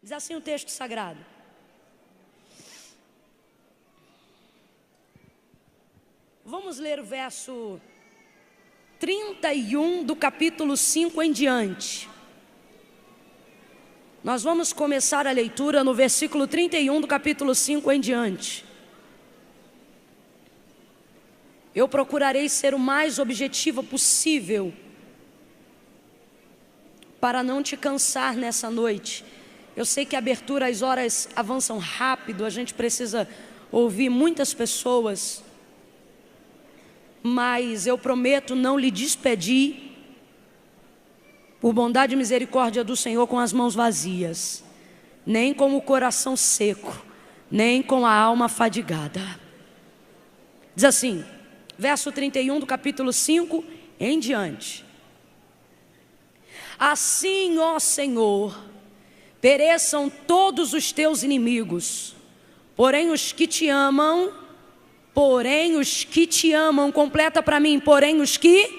Diz assim o texto sagrado: vamos ler o verso 31 do capítulo 5 em diante. Nós vamos começar a leitura no versículo 31 do capítulo 5 em diante. Eu procurarei ser o mais objetiva possível para não te cansar nessa noite. Eu sei que a abertura, as horas avançam rápido, a gente precisa ouvir muitas pessoas, mas eu prometo não lhe despedir, por bondade e misericórdia do Senhor, com as mãos vazias, nem com o coração seco, nem com a alma fadigada. Diz assim, verso 31 do capítulo 5 em diante: assim, ó Senhor, pereçam todos os teus inimigos, porém os que te amam, completa para mim, porém os que,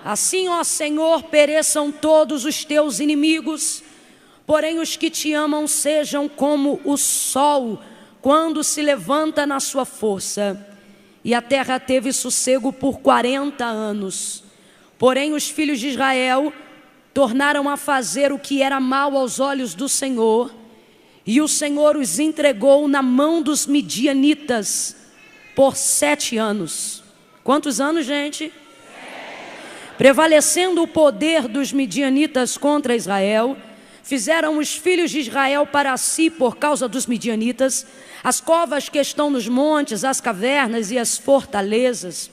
assim, ó Senhor, pereçam todos os teus inimigos, porém os que te amam sejam como o sol, quando se levanta na sua força. E a terra teve sossego por 40 anos. Porém os filhos de Israel tornaram a fazer o que era mal aos olhos do Senhor, e o Senhor os entregou na mão dos midianitas por 7 anos. Quantos anos, gente? Prevalecendo o poder dos midianitas contra Israel, fizeram os filhos de Israel para si, por causa dos midianitas, as covas que estão nos montes, as cavernas e as fortalezas.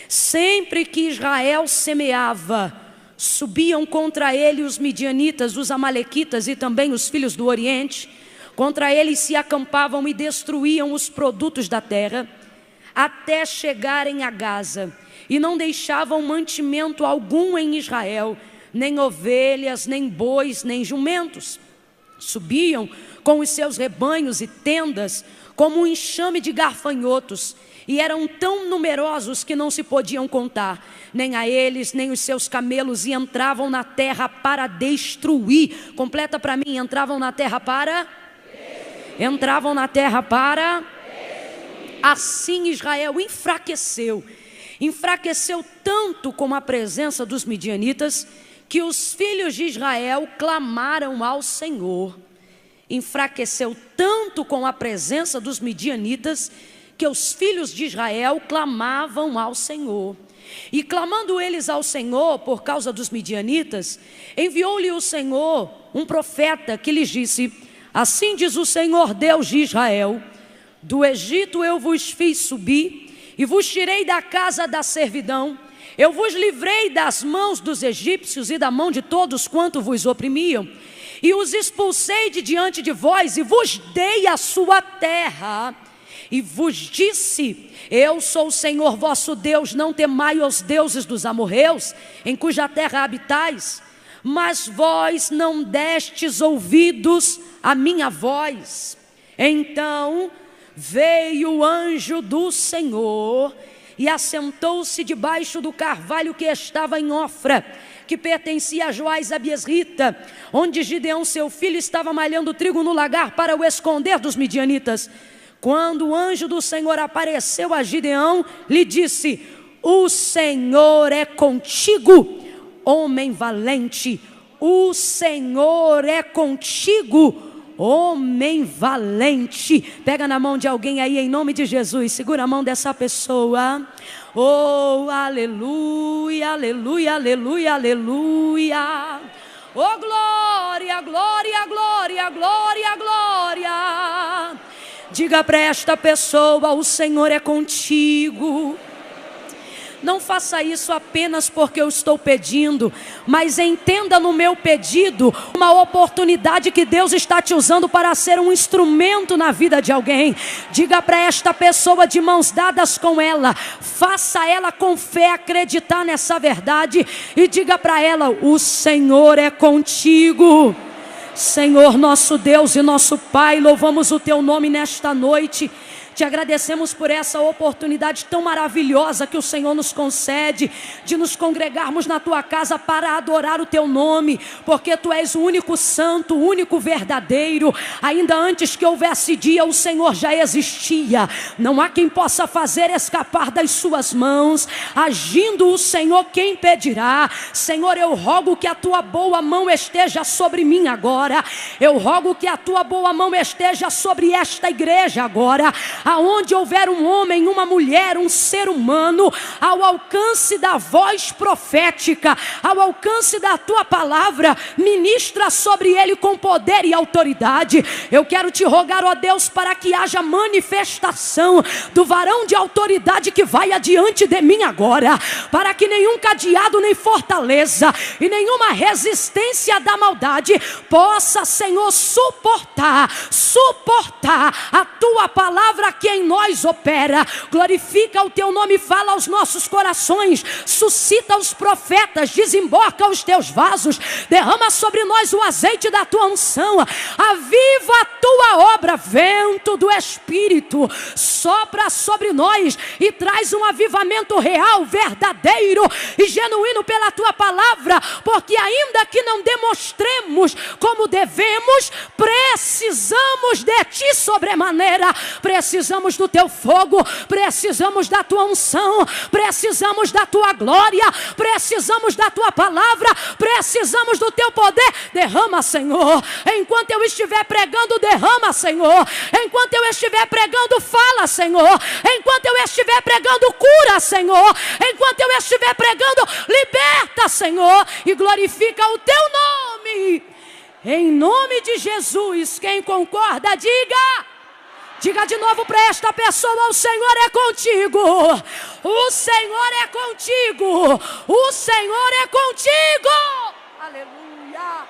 Sempre que Israel semeava, subiam contra ele os midianitas, os amalequitas e também os filhos do Oriente. Contra eles se acampavam e destruíam os produtos da terra, até chegarem a Gaza, e não deixavam mantimento algum em Israel, nem ovelhas, nem bois, nem jumentos. Subiam com os seus rebanhos e tendas como um enxame de gafanhotos, e eram tão numerosos que não se podiam contar, nem a eles, nem os seus camelos, e entravam na terra para destruir. Completa para mim, entravam na terra para assim Israel enfraqueceu tanto com a presença dos midianitas, que os filhos de Israel clamaram ao Senhor. Enfraqueceu tanto com a presença dos midianitas, que os filhos de Israel clamavam ao Senhor. E clamando eles ao Senhor por causa dos midianitas, enviou-lhe o Senhor um profeta que lhes disse: assim diz o Senhor Deus de Israel: do Egito eu vos fiz subir, e vos tirei da casa da servidão. Eu vos livrei das mãos dos egípcios e da mão de todos quanto vos oprimiam, e os expulsei de diante de vós, e vos dei a sua terra. E vos disse: eu sou o Senhor vosso Deus, não temai os deuses dos amorreus, em cuja terra habitais. Mas vós não destes ouvidos à minha voz. Então veio o anjo do Senhor e assentou-se debaixo do carvalho que estava em Ofra, que pertencia a Joás Abiesrita, onde Gideão seu filho estava malhando trigo no lagar para o esconder dos midianitas. Quando o anjo do Senhor apareceu a Gideão, lhe disse: o Senhor é contigo, homem valente. O Senhor é contigo, homem valente. Pega na mão de alguém aí em nome de Jesus, segura a mão dessa pessoa. Oh, aleluia, aleluia, aleluia, aleluia. Oh, glória, glória, glória, glória, glória. Diga para esta pessoa: o Senhor é contigo. Não faça isso apenas porque eu estou pedindo, mas entenda no meu pedido uma oportunidade que Deus está te usando para ser um instrumento na vida de alguém. Diga para esta pessoa, de mãos dadas com ela, faça ela com fé acreditar nessa verdade e diga para ela: o Senhor é contigo. Senhor, nosso Deus e nosso Pai, louvamos o teu nome nesta noite. Te agradecemos por essa oportunidade tão maravilhosa que o Senhor nos concede, de nos congregarmos na Tua casa para adorar o Teu nome, porque Tu és o único santo, o único verdadeiro. Ainda antes que houvesse dia, o Senhor já existia. Não há quem possa fazer escapar das Suas mãos. Agindo o Senhor, quem impedirá? Senhor, eu rogo que a Tua boa mão esteja sobre mim agora. Eu rogo que a Tua boa mão esteja sobre esta igreja agora. Aonde houver um homem, uma mulher, um ser humano, ao alcance da voz profética, ao alcance da Tua palavra, ministra sobre ele com poder e autoridade. Eu quero Te rogar, ó Deus, para que haja manifestação do varão de autoridade que vai adiante de mim agora, para que nenhum cadeado, nem fortaleza e nenhuma resistência da maldade possa, Senhor, suportar a Tua palavra que em nós opera. Glorifica o Teu nome, fala aos nossos corações, suscita os profetas, desemboca os Teus vasos, derrama sobre nós o azeite da Tua unção, aviva a Tua obra, vento do Espírito, sopra sobre nós e traz um avivamento real, verdadeiro e genuíno pela Tua palavra, porque ainda que não demonstremos como devemos, precisamos de Ti sobremaneira, precisamos do Teu fogo, precisamos da Tua unção, precisamos da Tua glória, precisamos da Tua palavra, precisamos do Teu poder. Derrama, Senhor, enquanto eu estiver pregando, derrama, Senhor, enquanto eu estiver pregando, fala, Senhor, enquanto eu estiver pregando, cura, Senhor, enquanto eu estiver pregando, liberta, Senhor, e glorifica o Teu nome, em nome de Jesus. Quem concorda, diga de novo para esta pessoa: o Senhor é contigo, o Senhor é contigo, o Senhor é contigo. Aleluia,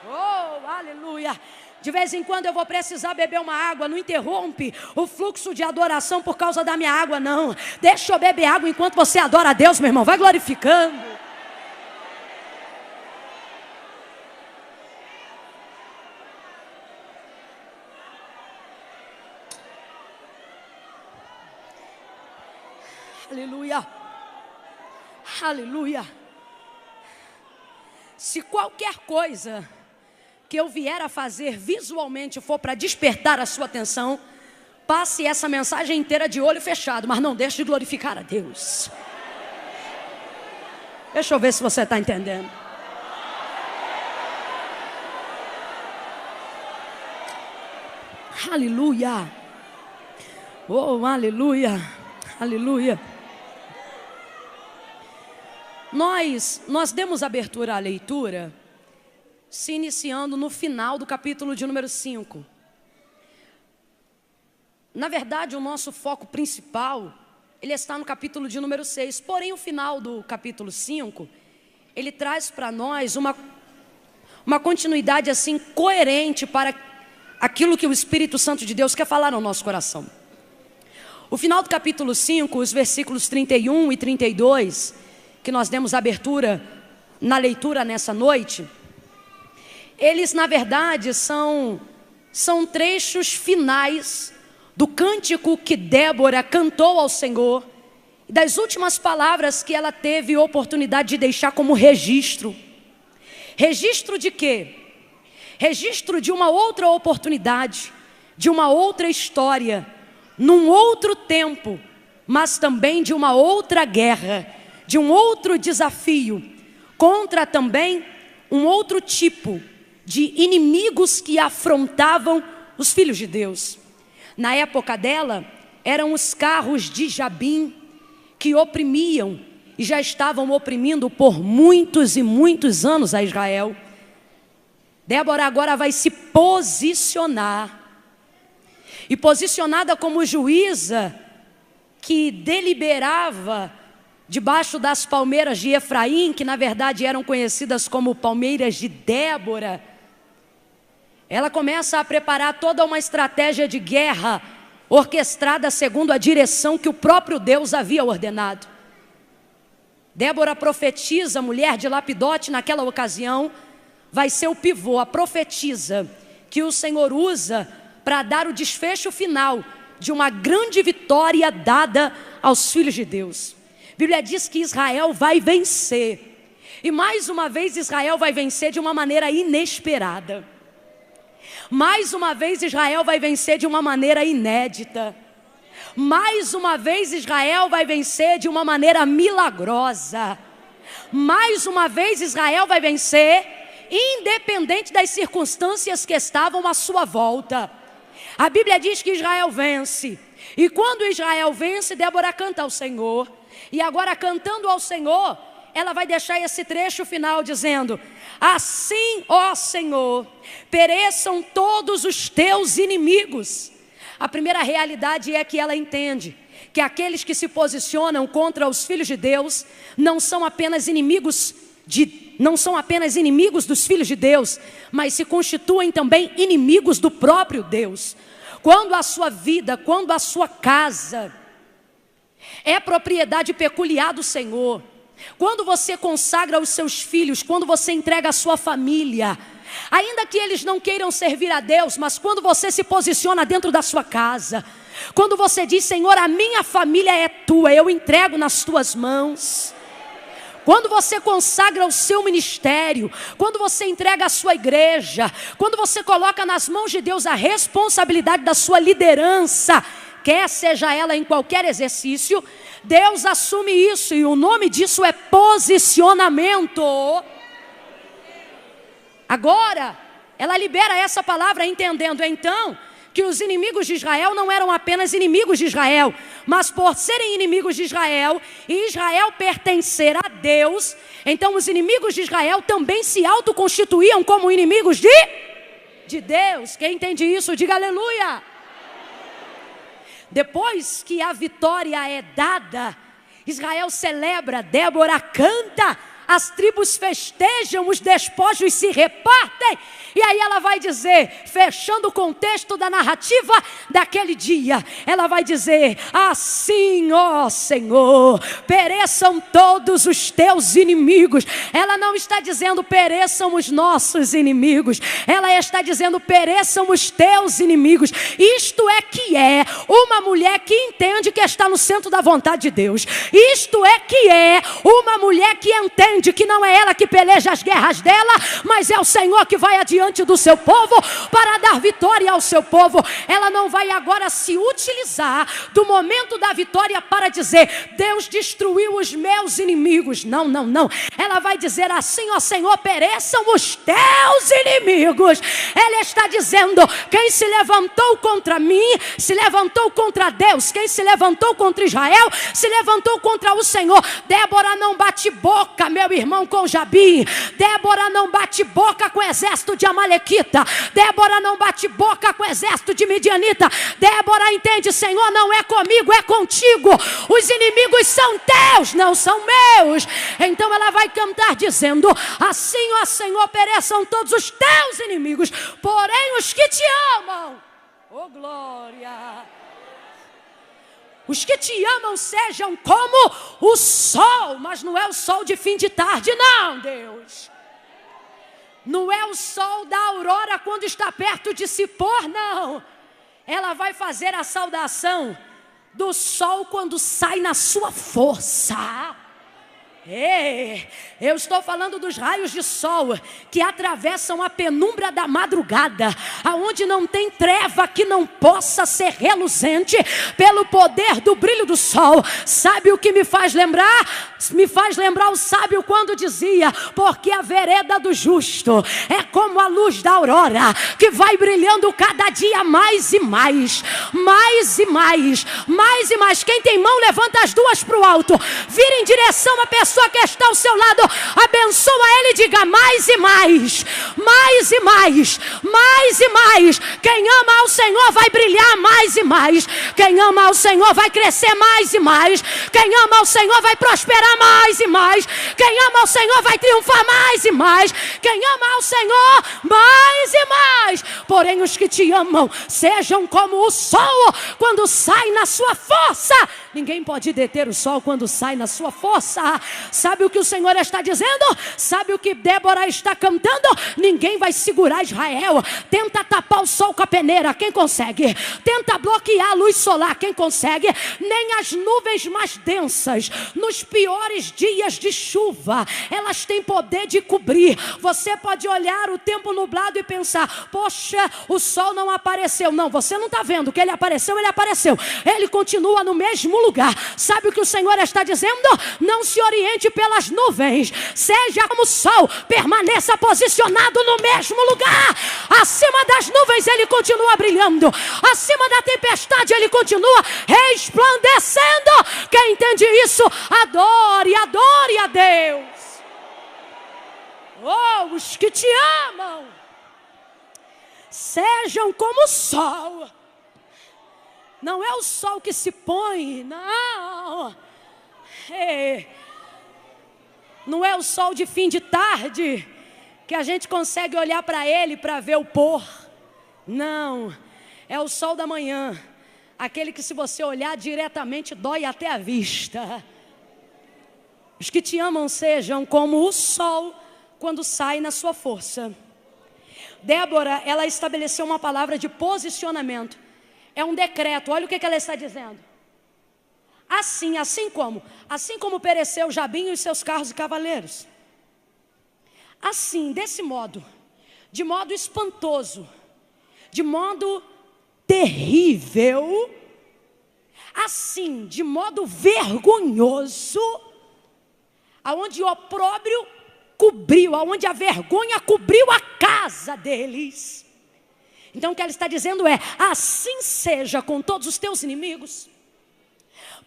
oh, aleluia. De vez em quando eu vou precisar beber uma água. Não interrompe o fluxo de adoração por causa da minha água, não. Deixa eu beber água enquanto você adora a Deus, meu irmão. Vai glorificando. Aleluia, aleluia. Se qualquer coisa que eu vier a fazer visualmente for para despertar a sua atenção, passe essa mensagem inteira de olho fechado, mas não deixe de glorificar a Deus. Deixa eu ver se você está entendendo. Aleluia, oh, aleluia, aleluia. Nós demos abertura à leitura se iniciando no final do capítulo de número 5. Na verdade, o nosso foco principal, ele está no capítulo de número 6. Porém, o final do capítulo 5, ele traz para nós uma continuidade assim coerente para aquilo que o Espírito Santo de Deus quer falar no nosso coração. O final do capítulo 5, os versículos 31 e 32, que nós demos abertura na leitura nessa noite, eles na verdade são trechos finais do cântico que Débora cantou ao Senhor, das últimas palavras que ela teve oportunidade de deixar como registro. Registro de quê? Registro de uma outra oportunidade, de uma outra história, num outro tempo, mas também de uma outra guerra, de um outro desafio, contra também um outro tipo de inimigos que afrontavam os filhos de Deus. Na época dela, eram os carros de Jabim, que oprimiam e já estavam oprimindo por muitos e muitos anos a Israel. Débora agora vai se posicionar, e posicionada como juíza que deliberava debaixo das palmeiras de Efraim, que na verdade eram conhecidas como palmeiras de Débora, ela começa a preparar toda uma estratégia de guerra, orquestrada segundo a direção que o próprio Deus havia ordenado. Débora profetiza, mulher de Lapidote naquela ocasião, vai ser o pivô, a profetisa que o Senhor usa para dar o desfecho final de uma grande vitória dada aos filhos de Deus. A Bíblia diz que Israel vai vencer. E mais uma vez Israel vai vencer de uma maneira inesperada. Mais uma vez Israel vai vencer de uma maneira inédita. Mais uma vez Israel vai vencer de uma maneira milagrosa. Mais uma vez Israel vai vencer, independente das circunstâncias que estavam à sua volta. A Bíblia diz que Israel vence. E quando Israel vence, Débora canta ao Senhor. E agora, cantando ao Senhor, ela vai deixar esse trecho final dizendo: assim, ó Senhor, pereçam todos os teus inimigos. A primeira realidade é que ela entende que aqueles que se posicionam contra os filhos de Deus não são apenas inimigos dos filhos de Deus, mas se constituem também inimigos do próprio Deus. Quando a sua vida, quando a sua casa é propriedade peculiar do Senhor, quando você consagra os seus filhos, quando você entrega a sua família, ainda que eles não queiram servir a Deus, mas quando você se posiciona dentro da sua casa, quando você diz: Senhor, a minha família é tua, eu entrego nas tuas mãos. Quando você consagra o seu ministério, quando você entrega a sua igreja, quando você coloca nas mãos de Deus a responsabilidade da sua liderança, quer seja ela em qualquer exercício, Deus assume isso, e o nome disso é posicionamento. Agora, ela libera essa palavra entendendo então que os inimigos de Israel não eram apenas inimigos de Israel, mas por serem inimigos de Israel e Israel pertencer a Deus, então os inimigos de Israel também se autoconstituíam como inimigos de Deus. Quem entende isso, diga aleluia. Depois que a vitória é dada, Israel celebra, Débora canta, as tribos festejam, os despojos se repartem. E aí ela vai dizer, fechando o contexto da narrativa daquele dia, ela vai dizer: assim, ó Senhor, pereçam todos os teus inimigos. Ela não está dizendo pereçam os nossos inimigos, ela está dizendo pereçam os teus inimigos. Isto é que é uma mulher que entende que está no centro da vontade de Deus. Isto é que é uma mulher que entende que não é ela que peleja as guerras dela, mas é o Senhor que vai adiante do seu povo para dar vitória ao seu povo. Ela não vai agora se utilizar do momento da vitória para dizer: Deus destruiu os meus inimigos. Não, não, não. Ela vai dizer assim: ó Senhor, pereçam os teus inimigos. Ela está dizendo: quem se levantou contra mim, se levantou contra Deus. Quem se levantou contra Israel, se levantou contra o Senhor. Débora não bate boca, meu irmão, com Jabim. Débora não bate boca com o exército de Amalequita. Débora não bate boca com o exército de Midianita. Débora entende: Senhor, não é comigo, é contigo. Os inimigos são teus, não são meus. Então ela vai cantar dizendo: assim, ó Senhor, pereçam todos os teus inimigos, porém os que te amam, oh glória, os que te amam sejam como o sol. Mas não é o sol de fim de tarde, não, Deus. Não é o sol da aurora quando está perto de se pôr, não. Ela vai fazer a saudação do sol quando sai na sua força. Eu estou falando dos raios de sol que atravessam a penumbra da madrugada, aonde não tem treva que não possa ser reluzente pelo poder do brilho do sol. Sabe o que me faz lembrar? Me faz lembrar o sábio quando dizia: porque a vereda do justo é como a luz da aurora, que vai brilhando cada dia mais e mais, mais e mais, mais e mais. Quem tem mão, levanta as duas para o alto, vira em direção à pessoa que está ao seu lado, abençoa ele e diga: mais e mais, mais e mais, mais e mais. Quem ama ao Senhor vai brilhar mais e mais. Quem ama ao Senhor vai crescer mais e mais. Quem ama ao Senhor vai prosperar mais e mais. Quem ama ao Senhor vai triunfar mais e mais. Quem ama ao Senhor, mais e mais. Porém os que te amam sejam como o sol quando sai na sua força. Ninguém pode deter o sol quando sai na sua força. Sabe o que o Senhor está dizendo? Sabe o que Débora está cantando? Ninguém vai segurar Israel. Tenta tapar o sol com a peneira, quem consegue? Tenta bloquear a luz solar, quem consegue? Nem as nuvens mais densas, nos piores dias de chuva, elas têm poder de cobrir. Você pode olhar o tempo nublado e pensar: poxa, o sol não apareceu. Não, você não está vendo que ele apareceu, ele apareceu. Ele continua no mesmo lugar. Sabe o que o Senhor está dizendo? Não se oriente pelas nuvens, seja como o sol, permaneça posicionado no mesmo lugar. Acima das nuvens ele continua brilhando, acima da tempestade ele continua resplandecendo. Quem entende isso, adore, adore a Deus. Oh, os que te amam sejam como o sol. Não é o sol que se põe, não. Não é o sol de fim de tarde que a gente consegue olhar para ele para ver o pôr. Não, é o sol da manhã, aquele que se você olhar diretamente dói até a vista. Os que te amam sejam como o sol quando sai na sua força. Débora, ela estabeleceu uma palavra de posicionamento. É um decreto, olha o que ela está dizendo. Assim como pereceu Jabim e os seus carros e cavaleiros. Assim, desse modo, de modo espantoso, de modo terrível, assim, de modo vergonhoso, aonde o opróbrio cobriu, aonde a vergonha cobriu a casa deles. Então o que ela está dizendo é: assim seja com todos os teus inimigos,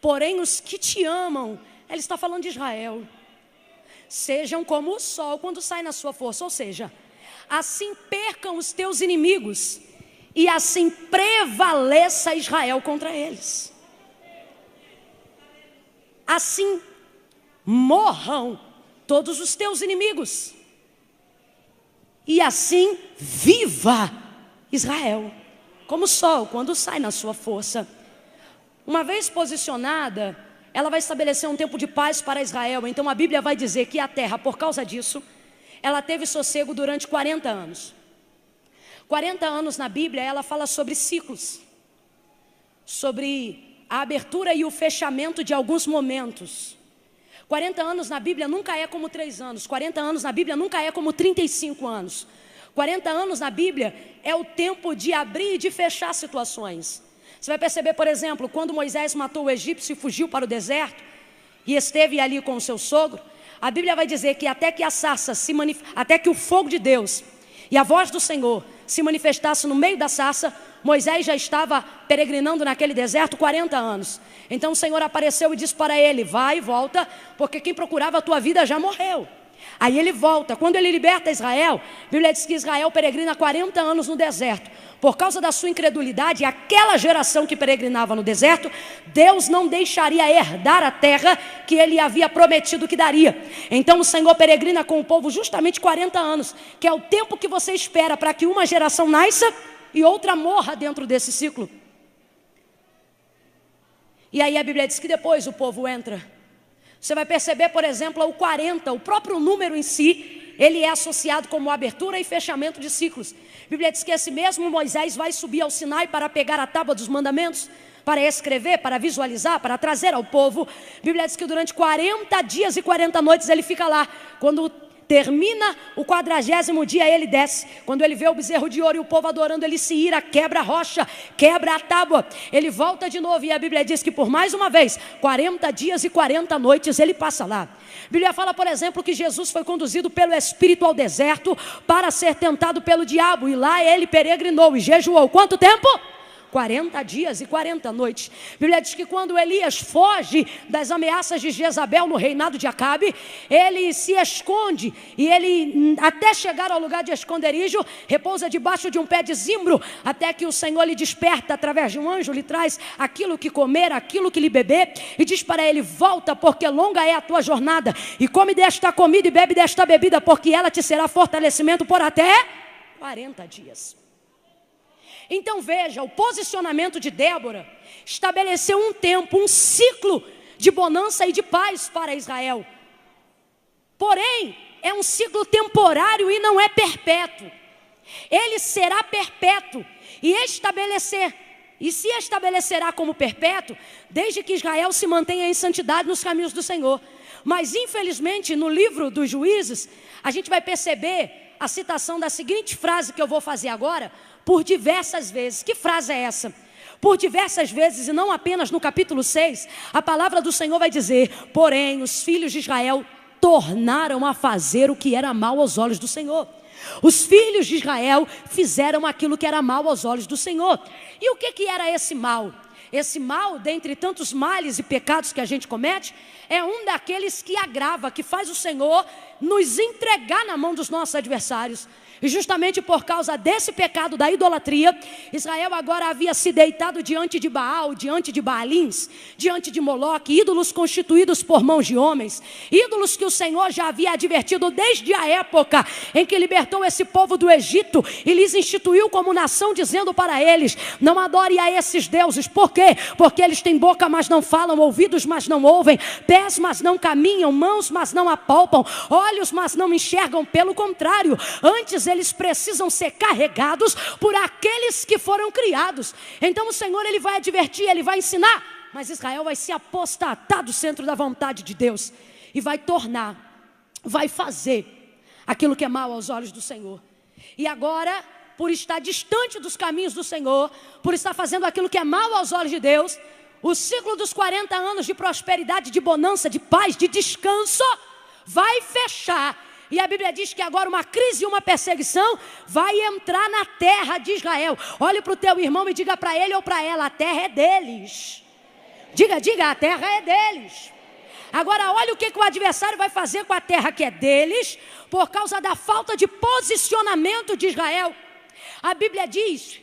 porém os que te amam, ela está falando de Israel, sejam como o sol quando sai na sua força. Ou seja, assim percam os teus inimigos e assim prevaleça Israel contra eles. Assim morram todos os teus inimigos e assim viva Israel como o sol quando sai na sua força. Uma vez posicionada, ela vai estabelecer um tempo de paz para Israel. Então a Bíblia vai dizer que a terra, por causa disso, ela teve sossego durante 40 anos. 40 anos na Bíblia, ela fala sobre ciclos, sobre a abertura e o fechamento de alguns momentos. 40 anos na Bíblia nunca é como 3 anos. 40 anos na Bíblia nunca é como 35 anos. 40 anos na Bíblia é o tempo de abrir e de fechar situações. Você vai perceber, por exemplo, quando Moisés matou o egípcio e fugiu para o deserto e esteve ali com o seu sogro, a Bíblia vai dizer que até que a sarça até que o fogo de Deus e a voz do Senhor se manifestasse no meio da sarça, Moisés já estava peregrinando naquele deserto 40 anos. Então o Senhor apareceu e disse para ele: vai e volta, porque quem procurava a tua vida já morreu. Aí ele volta. Quando ele liberta Israel, a Bíblia diz que Israel peregrina 40 anos no deserto. Por causa da sua incredulidade, aquela geração que peregrinava no deserto, Deus não deixaria herdar a terra que ele havia prometido que daria. Então o Senhor peregrina com o povo justamente 40 anos, que é o tempo que você espera para que uma geração nasça e outra morra dentro desse ciclo. E aí a Bíblia diz que depois o povo entra. Você vai perceber, por exemplo, o 40, o próprio número em si, ele é associado como abertura e fechamento de ciclos. A Bíblia diz que esse mesmo Moisés vai subir ao Sinai para pegar a tábua dos mandamentos, para escrever, para visualizar, para trazer ao povo. A Bíblia diz que durante 40 dias e 40 noites ele fica lá. Quando termina o 40º dia, ele desce. Quando ele vê o bezerro de ouro e o povo adorando, ele se ira, quebra a rocha, quebra a tábua. Ele volta de novo e a Bíblia diz que por mais uma vez, 40 dias e 40 noites ele passa lá. A Bíblia fala, por exemplo, que Jesus foi conduzido pelo Espírito ao deserto para ser tentado pelo diabo. E lá ele peregrinou e jejuou. Quanto tempo? 40 dias e 40 noites. A Bíblia diz que quando Elias foge das ameaças de Jezabel no reinado de Acabe, ele se esconde e ele, até chegar ao lugar de esconderijo, repousa debaixo de um pé de zimbro, até que o Senhor lhe desperta através de um anjo, lhe traz aquilo que comer, aquilo que lhe beber, e diz para ele: volta, porque longa é a tua jornada, e come desta comida e bebe desta bebida, porque ela te será fortalecimento por até 40 dias. Então veja, o posicionamento de Débora estabeleceu um tempo, um ciclo de bonança e de paz para Israel. Porém, é um ciclo temporário e não é perpétuo. Ele será perpétuo e se estabelecerá como perpétuo, desde que Israel se mantenha em santidade nos caminhos do Senhor. Mas infelizmente no livro dos Juízes, a gente vai perceber a citação da seguinte frase que eu vou fazer agora, por diversas vezes. Que frase é essa? Por diversas vezes, e não apenas no capítulo 6, a palavra do Senhor vai dizer: porém os filhos de Israel tornaram a fazer o que era mal aos olhos do Senhor. Os filhos de Israel fizeram aquilo que era mal aos olhos do Senhor. E o que era esse mal? Esse mal, dentre tantos males e pecados que a gente comete, é um daqueles que agrava, que faz o Senhor nos entregar na mão dos nossos adversários. E justamente por causa desse pecado da idolatria, Israel agora havia se deitado diante de Baal, diante de Baalins, diante de Moloque, ídolos constituídos por mãos de homens, ídolos que o Senhor já havia advertido desde a época em que libertou esse povo do Egito e lhes instituiu como nação, dizendo para eles: não adore a esses deuses. Por quê? Porque eles têm boca, mas não falam, ouvidos, mas não ouvem, pés, mas não caminham, mãos, mas não apalpam, olhos, mas não enxergam. Pelo contrário, antes eles precisam ser carregados por aqueles que foram criados. Então o Senhor, ele vai advertir, ele vai ensinar, mas Israel vai se apostatar do centro da vontade de Deus e vai fazer aquilo que é mal aos olhos do Senhor. E agora, por estar distante dos caminhos do Senhor, por estar fazendo aquilo que é mal aos olhos de Deus, o ciclo dos 40 anos de prosperidade, de bonança, de paz, de descanso vai fechar. E a Bíblia diz que agora uma crise e uma perseguição vai entrar na terra de Israel. Olhe para o teu irmão e diga para ele ou para ela: a terra é deles. Diga, a terra é deles. Agora olha o que o adversário vai fazer com a terra que é deles, por causa da falta de posicionamento de Israel. A Bíblia diz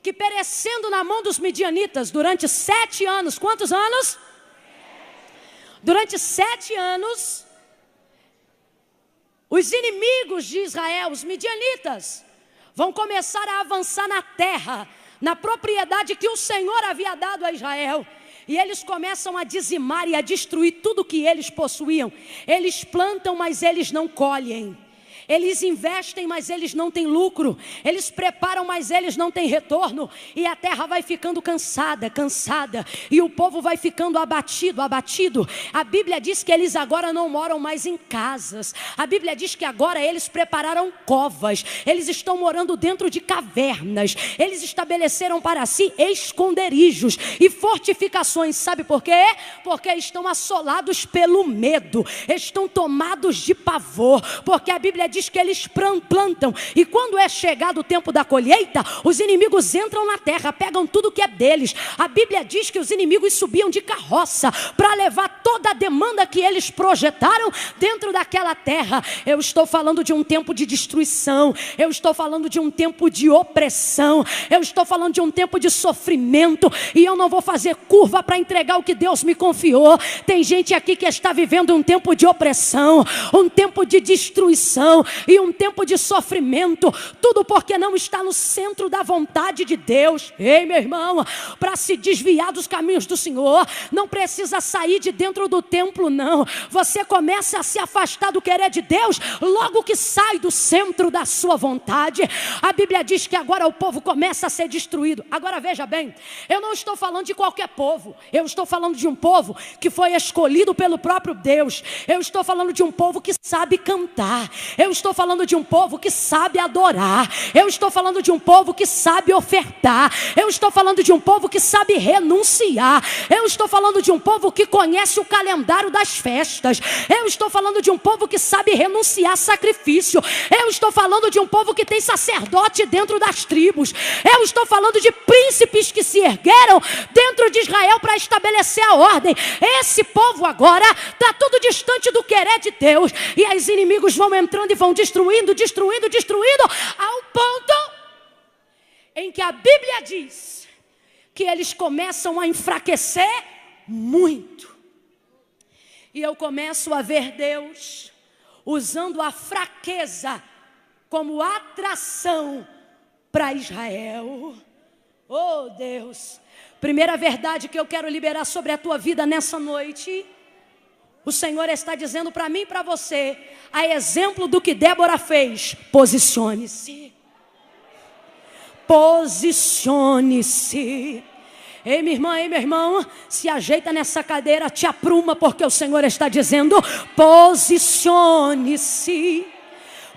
que perecendo na mão dos midianitas durante 7 anos, quantos anos? Durante 7 anos, os inimigos de Israel, os midianitas, vão começar a avançar na terra, na propriedade que o Senhor havia dado a Israel. E eles começam a dizimar e a destruir tudo que eles possuíam. Eles plantam, mas eles não colhem. Eles investem, mas eles não têm lucro. Eles preparam, mas eles não têm retorno. E a terra vai ficando cansada. E o povo vai ficando abatido. A Bíblia diz que eles agora não moram mais em casas. A Bíblia diz que agora eles prepararam covas. Eles estão morando dentro de cavernas. Eles estabeleceram para si esconderijos e fortificações. Sabe por quê? Porque estão assolados pelo medo. Estão tomados de pavor. Porque a Bíblia diz que eles plantam, e quando é chegado o tempo da colheita, os inimigos entram na terra, pegam tudo que é deles. A Bíblia diz que os inimigos subiam de carroça para levar toda a demanda que eles projetaram dentro daquela terra. Eu estou falando de um tempo de destruição, eu estou falando de um tempo de opressão, eu estou falando de um tempo de sofrimento, e eu não vou fazer curva para entregar o que Deus me confiou. Tem gente aqui que está vivendo um tempo de opressão, um tempo de destruição e um tempo de sofrimento, tudo porque não está no centro da vontade de Deus. Ei, meu irmão, para se desviar dos caminhos do Senhor, não precisa sair de dentro do templo, não. Você começa a se afastar do querer de Deus logo que sai do centro da sua vontade. A Bíblia diz que agora o povo começa a ser destruído. Agora veja bem, eu não estou falando de qualquer povo, eu estou falando de um povo que foi escolhido pelo próprio Deus. Eu estou falando de um povo que sabe cantar. Eu estou falando de um povo que sabe adorar. Eu estou falando de um povo que sabe ofertar. Eu estou falando de um povo que sabe renunciar. Eu estou falando de um povo que conhece o calendário das festas. Eu estou falando de um povo que sabe renunciar a sacrifício. Eu estou falando de um povo que tem sacerdote dentro das tribos. Eu estou falando de príncipes que se ergueram dentro de Israel para estabelecer a ordem. Esse povo agora está tudo distante do querer de Deus, e os inimigos vão entrando e vão destruindo, ao ponto em que a Bíblia diz que eles começam a enfraquecer muito. E eu começo a ver Deus usando a fraqueza como atração para Israel. Oh Deus, primeira verdade que eu quero liberar sobre a tua vida nessa noite: O Senhor está dizendo para mim e para você, a exemplo do que Débora fez, posicione-se. Posicione-se. Ei, minha irmã, ei, meu irmão, se ajeita nessa cadeira, te apruma, porque o Senhor está dizendo, posicione-se.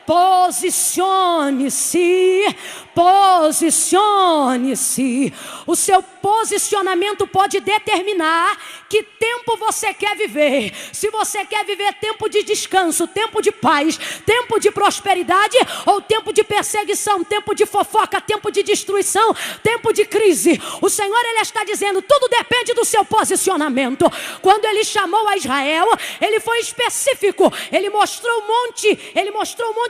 Posicione-se, posicione-se. O seu posicionamento pode determinar que tempo você quer viver. Se você quer viver tempo de descanso, tempo de paz, tempo de prosperidade ou tempo de perseguição, tempo de fofoca, tempo de destruição, tempo de crise. O Senhor, Ele está dizendo, tudo depende do seu posicionamento. Quando Ele chamou a Israel, Ele foi específico. Ele mostrou o monte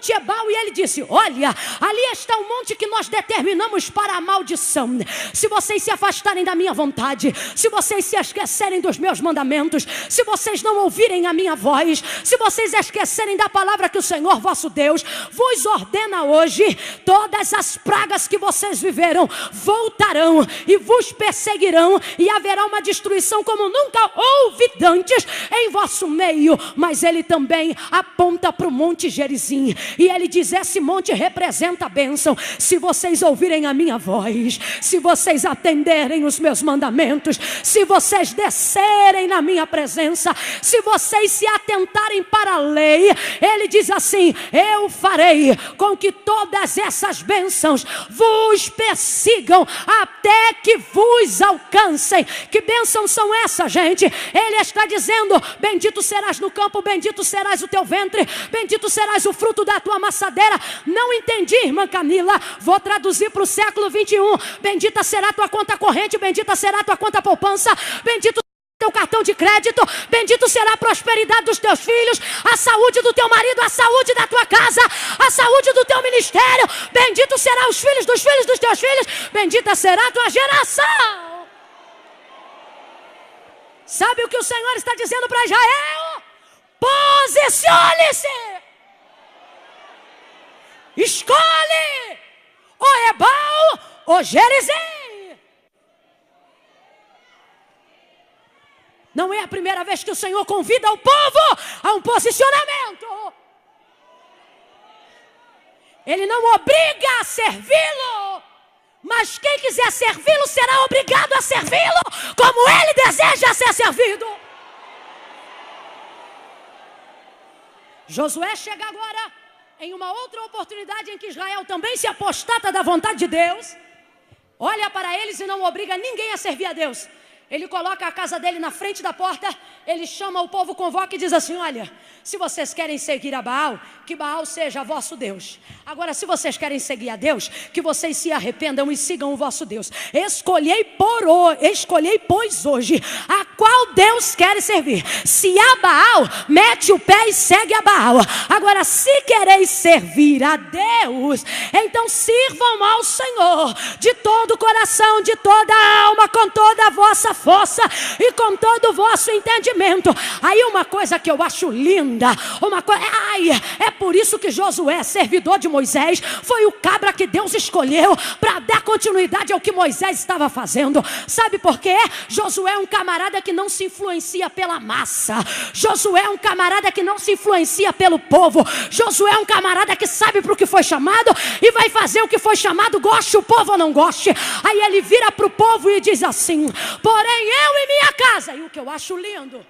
Ebal e Ele disse, olha, ali está o monte que nós determinamos para a maldição. Se vocês se afastarem da minha vontade, se vocês se esquecerem dos meus mandamentos, se vocês não ouvirem a minha voz, se vocês esquecerem da palavra que o Senhor vosso Deus vos ordena hoje, todas as pragas que vocês viveram voltarão e vos perseguirão, e haverá uma destruição como nunca houve antes em vosso meio. Mas Ele também aponta para o monte Gerizim e Ele diz, esse monte representa a bênção. Se vocês ouvirem a minha voz, se vocês atenderem os meus mandamentos, se vocês descerem na minha presença, se vocês se atentarem para a lei, Ele diz assim, eu farei com que todas essas bênçãos vos persigam até que vos alcancem. Que bênçãos são essas, gente? Ele está dizendo, bendito serás no campo, bendito serás o teu ventre, bendito serás o fruto da tua maçadeira. Não entendi, irmã Camila, vou traduzir para o século 21. Bendita será a tua conta corrente, bendita será a tua conta poupança, bendito teu cartão de crédito, bendito será a prosperidade dos teus filhos, a saúde do teu marido, a saúde da tua casa, a saúde do teu ministério, bendito será os filhos dos teus filhos, bendita será a tua geração. Sabe o que o Senhor está dizendo para Israel? Posicione-se. Escolhe ou Ebal ou Gerizim. Não é a primeira vez que o Senhor convida o povo a um posicionamento. Ele não obriga a servi-lo, mas quem quiser servi-lo será obrigado a servi-lo como ele deseja ser servido. Josué chega agora em uma outra oportunidade em que Israel também se apostata da vontade de Deus, olha para eles e não obriga ninguém a servir a Deus. Ele coloca a casa dele na frente da porta, ele chama o povo, convoca e diz assim, olha, se vocês querem seguir a Baal, que Baal seja vosso Deus. Agora, se vocês querem seguir a Deus, que vocês se arrependam e sigam o vosso Deus. Escolhei, pois, hoje, a qual Deus quer servir. Se a Baal, mete o pé e segue a Baal. Agora, se quereis servir a Deus, então sirvam ao Senhor de todo o coração, de toda a alma, com toda a vossa força e com todo o vosso entendimento. Aí uma coisa que eu acho linda, é por isso que Josué, servidor de Moisés, foi o cabra que Deus escolheu para dar continuidade ao que Moisés estava fazendo. Sabe por quê? Josué é um camarada que não se influencia pela massa. Josué é um camarada que não se influencia pelo povo. Josué é um camarada que sabe para o que foi chamado e vai fazer o que foi chamado, goste o povo ou não goste. Aí ele vira para o povo e diz assim, porém eu e minha casa. E o que eu acho lindo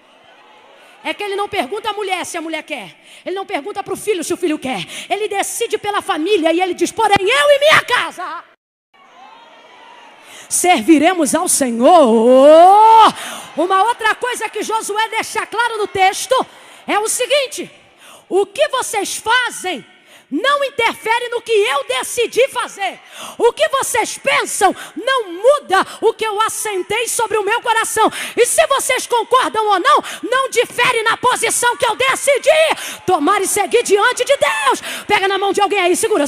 é que ele não pergunta à mulher se a mulher quer. Ele não pergunta para o filho se o filho quer. Ele decide pela família e ele diz, porém eu e minha casa serviremos ao Senhor. Uma outra coisa que Josué deixa claro no texto é o seguinte, o que vocês fazem não interfere no que eu decidi fazer. O que vocês pensam não muda o que eu assentei sobre o meu coração. E se vocês concordam ou não, não difere na posição que eu decidi tomar e seguir diante de Deus. Pega na mão de alguém aí, segura,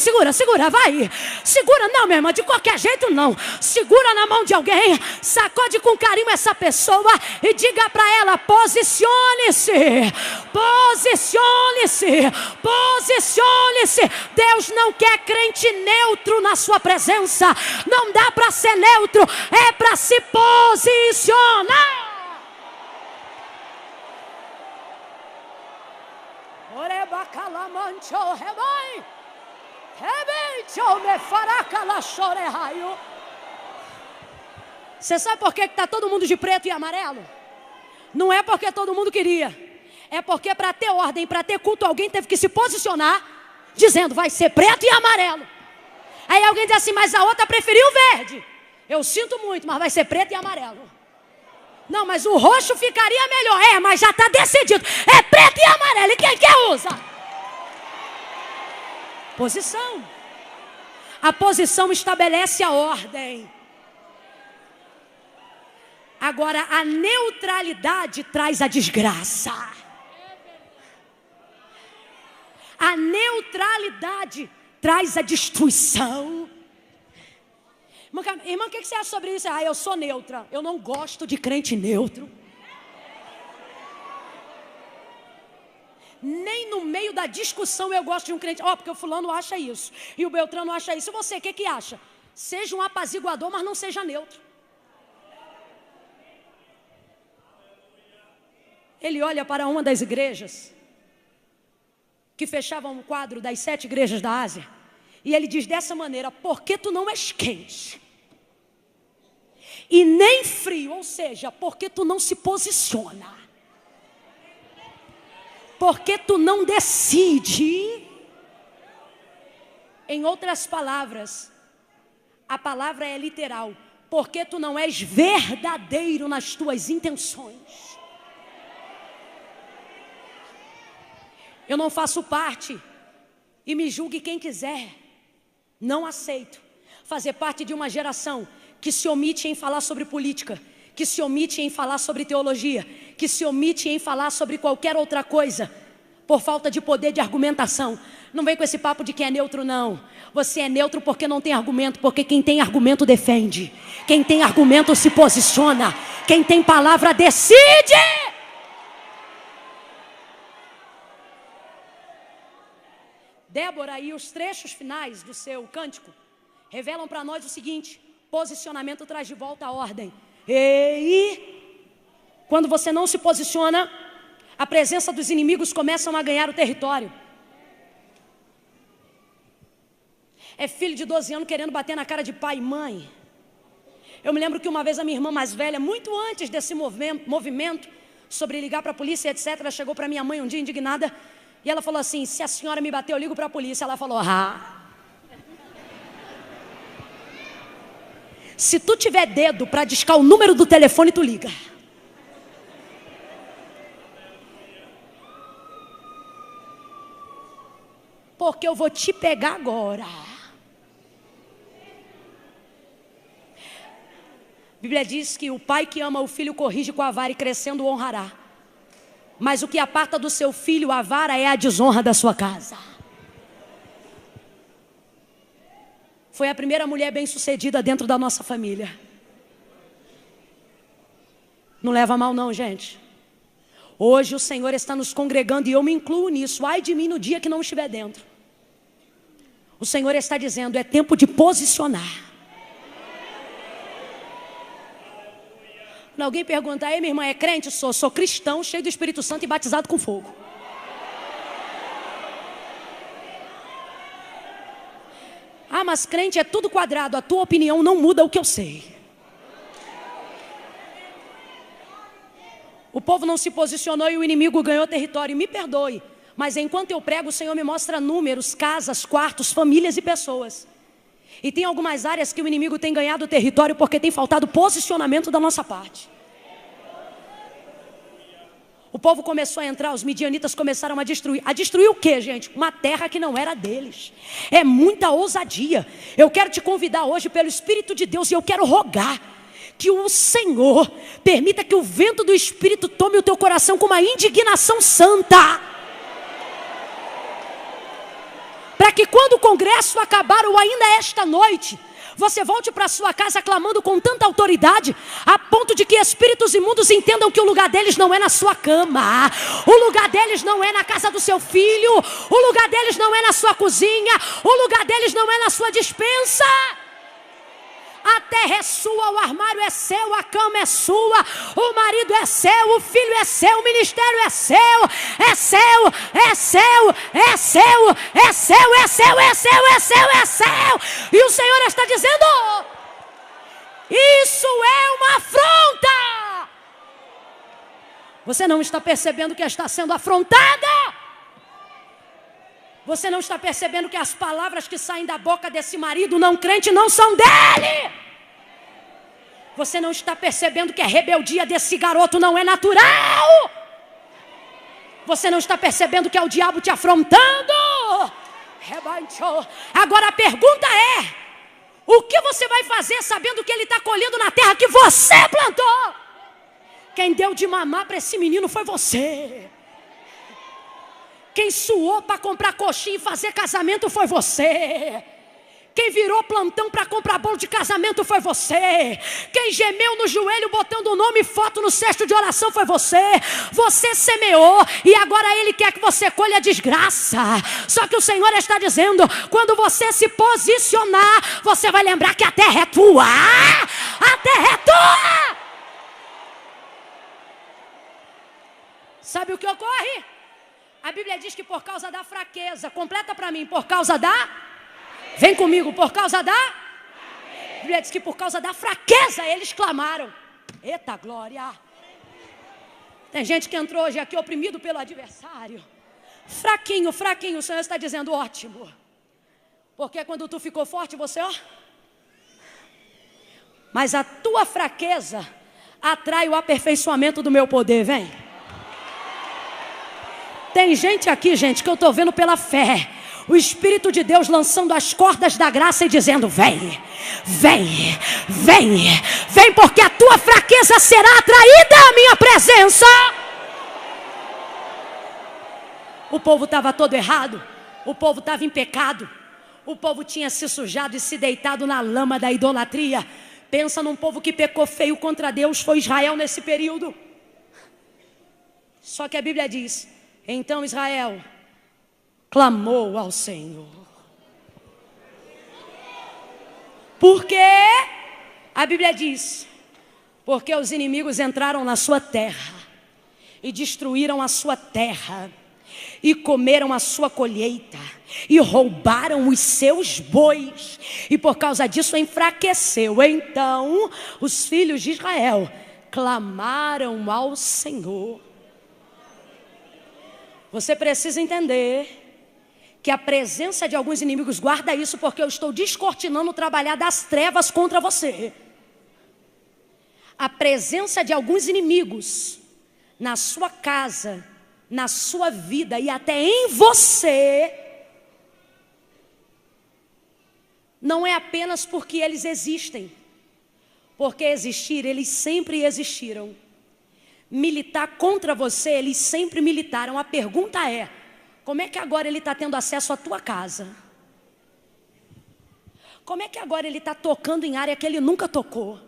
vai. Segura não, minha irmã, de qualquer jeito não. Segura na mão de alguém, sacode com carinho essa pessoa e diga para ela, posicione-se. Posicione-se. Posicione-se. Deus não quer crente neutro na sua presença. Não dá para ser neutro, é para se posicionar. Você sabe por que está todo mundo de preto e amarelo? Não é porque todo mundo queria. É porque para ter ordem, para ter culto, alguém teve que se posicionar, dizendo, vai ser preto e amarelo. Aí alguém diz assim, mas a outra preferiu verde. Eu sinto muito, mas vai ser preto e amarelo. Não, mas o roxo ficaria melhor. É, mas já está decidido. É preto e amarelo. E quem quer usa? Posição. A posição estabelece a ordem. Agora, a neutralidade traz a desgraça. A neutralidade traz a destruição. Irmã, o que você acha sobre isso? Eu sou neutra. Eu não gosto de crente neutro. Nem no meio da discussão eu gosto de um crente. Porque o fulano acha isso. E o Beltrano acha isso. E você, o que acha? Seja um apaziguador, mas não seja neutro. Ele olha para uma das igrejas que fechavam um quadro das 7 igrejas da Ásia. E ele diz dessa maneira, porque tu não és quente e nem frio, ou seja, porque tu não se posiciona, porque tu não decide. Em outras palavras, a palavra é literal, porque tu não és verdadeiro nas tuas intenções. Eu não faço parte, e me julgue quem quiser, não aceito fazer parte de uma geração que se omite em falar sobre política, que se omite em falar sobre teologia, que se omite em falar sobre qualquer outra coisa, por falta de poder de argumentação. Não vem com esse papo de que é neutro, não. Você é neutro porque não tem argumento, porque quem tem argumento defende. Quem tem argumento se posiciona. Quem tem palavra decide. Débora e os trechos finais do seu cântico revelam para nós o seguinte: posicionamento traz de volta a ordem. E quando você não se posiciona, a presença dos inimigos começam a ganhar o território. É filho de 12 anos querendo bater na cara de pai e mãe. Eu me lembro que uma vez a minha irmã mais velha, muito antes desse movimento sobre ligar para a polícia, etc., ela chegou para minha mãe um dia indignada. E ela falou assim, se a senhora me bater, eu ligo para a polícia. Ela falou, se tu tiver dedo para discar o número do telefone, tu liga. Porque eu vou te pegar agora. A Bíblia diz que o pai que ama o filho corrige com a vara e crescendo o honrará. Mas o que aparta do seu filho a vara é a desonra da sua casa. Foi a primeira mulher bem-sucedida dentro da nossa família. Não leva a mal não, gente. Hoje o Senhor está nos congregando e eu me incluo nisso. Ai de mim no dia que não estiver dentro. O Senhor está dizendo, é tempo de posicionar. Quando alguém pergunta, minha irmã é crente? Sou cristão, cheio do Espírito Santo e batizado com fogo. Mas crente é tudo quadrado. A tua opinião não muda o que eu sei. O povo não se posicionou e o inimigo ganhou território. Me perdoe, mas enquanto eu prego, o Senhor me mostra números, casas, quartos, famílias e pessoas. E tem algumas áreas que o inimigo tem ganhado território porque tem faltado posicionamento da nossa parte. O povo começou a entrar, os midianitas começaram a destruir. A destruir o quê, gente? Uma terra que não era deles. É muita ousadia. Eu quero te convidar hoje pelo Espírito de Deus e eu quero rogar que o Senhor permita que o vento do Espírito tome o teu coração com uma indignação santa. Para que quando o congresso acabar ou ainda esta noite, você volte para sua casa clamando com tanta autoridade, a ponto de que espíritos imundos entendam que o lugar deles não é na sua cama, o lugar deles não é na casa do seu filho, o lugar deles não é na sua cozinha, o lugar deles não é na sua despensa. A terra é sua, o armário é seu, a cama é sua, o marido é seu, o filho é seu, o ministério é seu, é seu, é seu, é seu, é seu, é seu, é seu, é seu, é seu. E o Senhor está dizendo: isso é uma afronta. Você não está percebendo que está sendo afrontada? Você não está percebendo que as palavras que saem da boca desse marido não crente não são dele? Você não está percebendo que a rebeldia desse garoto não é natural? Você não está percebendo que é o diabo te afrontando? Agora a pergunta é: o que você vai fazer sabendo que ele está colhendo na terra que você plantou? Quem deu de mamar para esse menino foi você. Quem suou para comprar coxinha e fazer casamento foi você. Quem virou plantão para comprar bolo de casamento foi você. Quem gemeu no joelho botando o nome e foto no cesto de oração foi você. Você semeou e agora ele quer que você colha a desgraça. Só que o Senhor está dizendo: quando você se posicionar, você vai lembrar que a terra é tua. A terra é tua. Sabe o que ocorre? A Bíblia diz que por causa da fraqueza, completa para mim, por causa da... Vem comigo, por causa da... A Bíblia diz que por causa da fraqueza eles clamaram. Eita glória! Tem gente que entrou hoje aqui oprimido pelo adversário. Fraquinho, fraquinho, o Senhor está dizendo: ótimo. Porque quando tu ficou forte, você, ó... Mas a tua fraqueza atrai o aperfeiçoamento do meu poder, vem. Tem gente aqui, gente, que eu estou vendo pela fé. O Espírito de Deus lançando as cordas da graça e dizendo: vem, vem, vem, vem, porque a tua fraqueza será atraída à minha presença. O povo estava todo errado. O povo estava em pecado. O povo tinha se sujado e se deitado na lama da idolatria. Pensa num povo que pecou feio contra Deus. Foi Israel nesse período. Só que a Bíblia diz: então Israel clamou ao Senhor. Por quê? A Bíblia diz: porque os inimigos entraram na sua terra e destruíram a sua terra e comeram a sua colheita e roubaram os seus bois, e por causa disso enfraqueceu. Então os filhos de Israel clamaram ao Senhor. Você precisa entender que a presença de alguns inimigos, guarda isso, porque eu estou descortinando o trabalhar das trevas contra você. A presença de alguns inimigos na sua casa, na sua vida e até em você, não é apenas porque eles existem. Porque existir, eles sempre existiram. Militar contra você, eles sempre militaram. A pergunta é: como é que agora ele está tendo acesso à tua casa? Como é que agora ele está tocando em área que ele nunca tocou?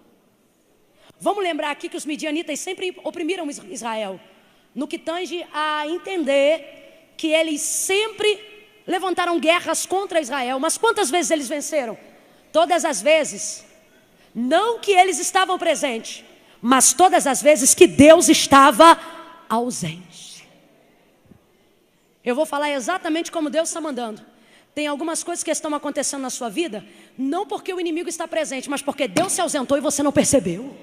Vamos lembrar aqui que os midianitas sempre oprimiram Israel, no que tange a entender que eles sempre levantaram guerras contra Israel. Mas quantas vezes eles venceram? Todas as vezes. Não que eles estavam presentes, mas todas as vezes que Deus estava ausente. Eu vou falar exatamente como Deus está mandando. Tem algumas coisas que estão acontecendo na sua vida, não porque o inimigo está presente, mas porque Deus se ausentou e você não percebeu.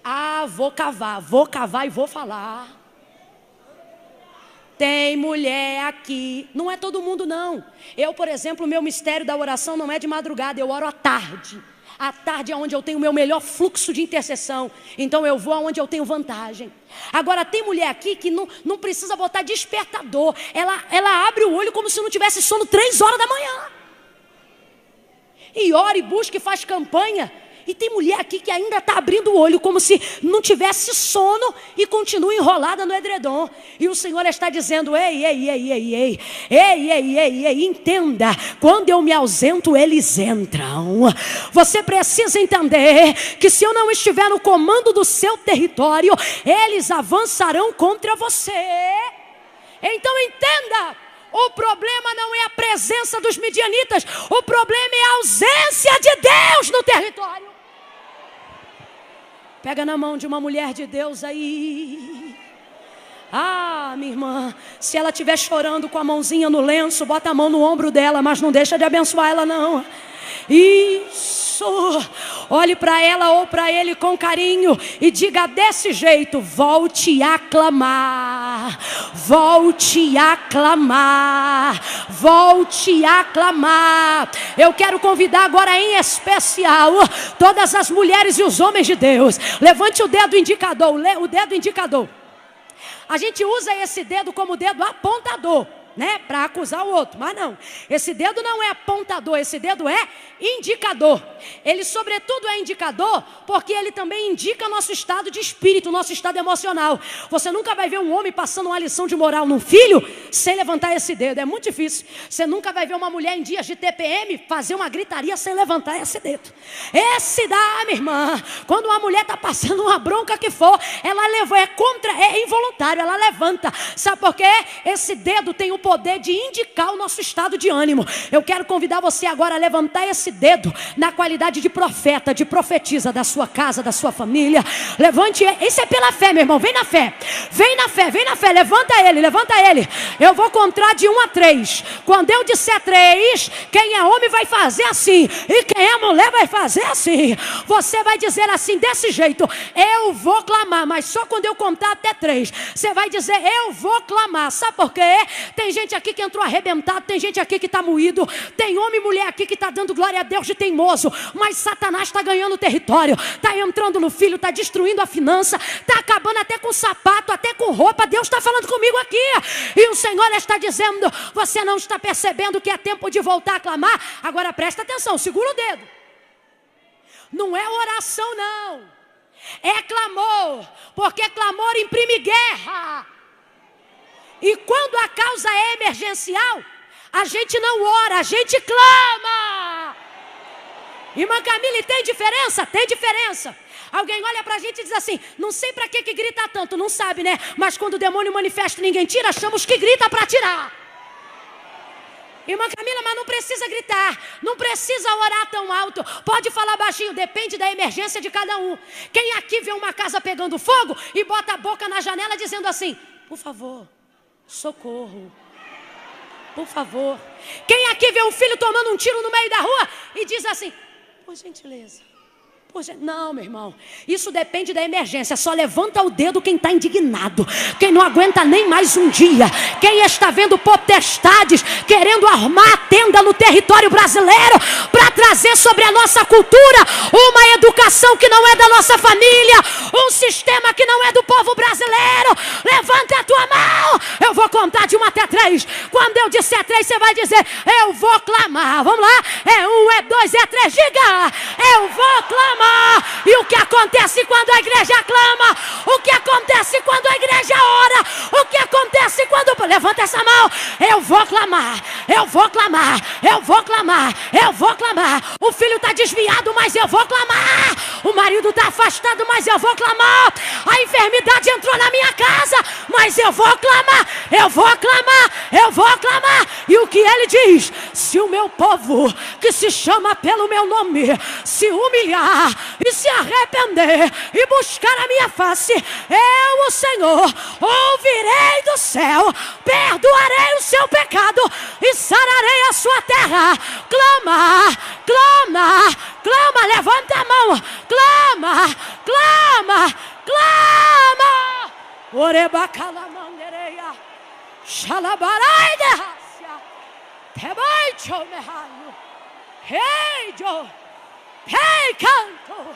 Ah, vou cavar e vou falar. Tem mulher aqui, não é todo mundo não. Eu, por exemplo, o meu mistério da oração não é de madrugada, eu oro à tarde. À tarde é onde eu tenho o meu melhor fluxo de intercessão. Então eu vou aonde eu tenho vantagem. Agora tem mulher aqui que não precisa botar despertador. Ela abre o olho como se não tivesse sono 3 horas da manhã. E ora e busca e faz campanha. E tem mulher aqui que ainda está abrindo o olho como se não tivesse sono e continua enrolada no edredom. E o Senhor está dizendo: ei, entenda, quando eu me ausento, eles entram. Você precisa entender que se eu não estiver no comando do seu território, eles avançarão contra você. Então entenda, O problema não é a presença dos midianitas, o problema é a ausência de Deus no território. Pega na mão de uma mulher de Deus aí. Ah, minha irmã, se ela estiver chorando com a mãozinha no lenço, bota a mão no ombro dela, mas não deixa de abençoar ela não. Isso, olhe para ela ou para ele com carinho e diga desse jeito: volte a clamar, volte a clamar, volte a clamar. Eu quero convidar agora em especial todas as mulheres e os homens de Deus. Levante o dedo indicador, o dedo indicador. A gente usa esse dedo como dedo apontador, né, para acusar o outro, mas não, esse dedo não é apontador, esse dedo é indicador. Ele sobretudo é indicador porque ele também indica nosso estado de espírito, nosso estado emocional. Você nunca vai ver um homem passando uma lição de moral num filho sem levantar esse dedo, é muito difícil. Você nunca vai ver uma mulher em dias de TPM fazer uma gritaria sem levantar esse dedo. Esse dá, minha irmã, quando uma mulher está passando uma bronca que for, ela leva, é involuntário, ela levanta. Sabe por quê? Esse dedo tem o poder de indicar o nosso estado de ânimo. Eu quero convidar você agora a levantar esse dedo na qualidade de profeta, de profetisa da sua casa, da sua família. Levante, isso é pela fé, meu irmão, vem na fé, vem na fé, vem na fé, levanta ele, levanta ele. Eu vou contar de 1 a 3. Quando eu disser 3, quem é homem vai fazer assim, e quem é mulher vai fazer assim. Você vai dizer assim, desse jeito: eu vou clamar, mas só quando eu contar até 3. Você vai dizer: eu vou clamar. Sabe por quê? Tem gente aqui que entrou arrebentado, tem gente aqui que está moído, tem homem e mulher aqui que está dando glória a Deus de teimoso, mas Satanás está ganhando território, está entrando no filho, está destruindo a finança, está acabando até com sapato, até com roupa. Deus está falando comigo aqui, e o Senhor está dizendo: você não está percebendo que é tempo de voltar a clamar? Agora presta atenção, segura o dedo. Não é oração não, é clamor, porque clamor imprime guerra. E quando a causa é emergencial, a gente não ora, a gente clama. Irmã Camille, tem diferença? Tem diferença. Alguém olha pra gente e diz assim: não sei pra que grita tanto, não sabe, né? Mas quando o demônio manifesta e ninguém tira, chama os que grita pra tirar. Irmã Camila, mas não precisa gritar, não precisa orar tão alto, pode falar baixinho, depende da emergência de cada um. Quem aqui vê uma casa pegando fogo e bota a boca na janela dizendo assim: por favor, socorro, por favor. Quem aqui vê um filho tomando um tiro no meio da rua e diz assim: por gentileza, não, meu irmão, isso depende da emergência. Só levanta o dedo quem está indignado, quem não aguenta nem mais um dia, quem está vendo potestades querendo armar a tenda no território brasileiro para trazer sobre a nossa cultura uma educação que não é da nossa família, um sistema que não é do povo brasileiro. Levanta a tua mão, eu vou contar de 1 até 3. Quando eu disser 3, você vai dizer: eu vou clamar. Vamos lá, é 1, é 2, é 3, diga: eu vou clamar. E o que acontece quando a igreja clama? O que acontece quando a igreja ora? O que acontece quando... Levanta essa mão. Eu vou clamar, eu vou clamar, eu vou clamar, eu vou clamar. O filho está desviado, mas eu vou clamar. O marido está afastado, mas eu vou clamar. A enfermidade entrou na minha casa, mas eu vou clamar, eu vou clamar, eu vou clamar. E o que ele diz? Se o meu povo, que se chama pelo meu nome, se humilhar e se arrepender e buscar a minha face, eu, o Senhor, ouvirei do céu, perdoarei o seu pecado e sararei a sua terra. Clama, clama, clama, levanta a mão, clama, clama, clama. Orebacalamandereia, xalabarai derracia, tebaicho mehaio, reijo. Ei, canto,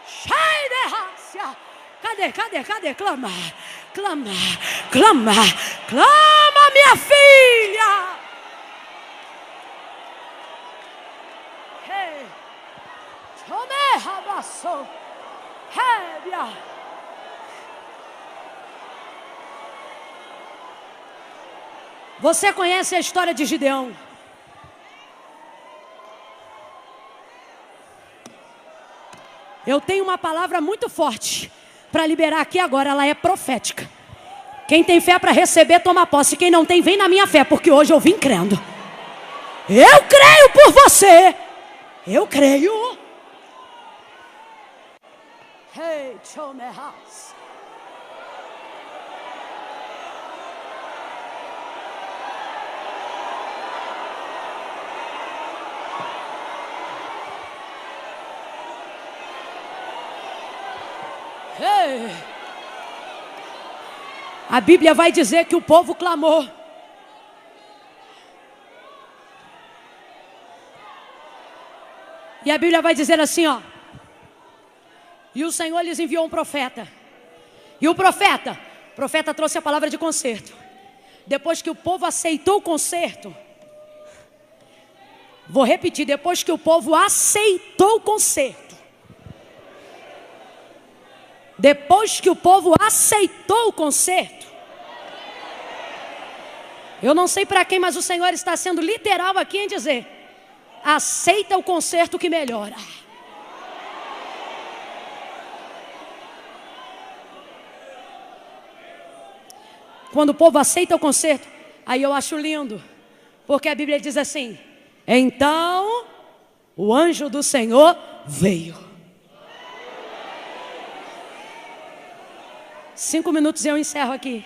shai derracia. Cadê? Clama, clama, clama, clama, minha filha. Ei, tome rabaço, rébia. Você conhece a história de Gideão? Eu tenho uma palavra muito forte para liberar aqui agora, ela é profética. Quem tem fé para receber, toma posse. Quem não tem, vem na minha fé, porque hoje eu vim crendo. Eu creio por você. Eu creio. Hey, show me house. Hey. A Bíblia vai dizer que o povo clamou. E a Bíblia vai dizer assim, ó. E o Senhor lhes enviou um profeta. E o profeta trouxe a palavra de conserto. Depois que o povo aceitou o conserto, vou repetir, depois que o povo aceitou o conserto. Depois que o povo aceitou o conserto. Eu não sei para quem, mas o Senhor está sendo literal aqui em dizer: aceita o conserto que melhora. Quando o povo aceita o conserto, aí eu acho lindo, porque a Bíblia diz assim: então o anjo do Senhor veio. 5 minutos e eu encerro aqui.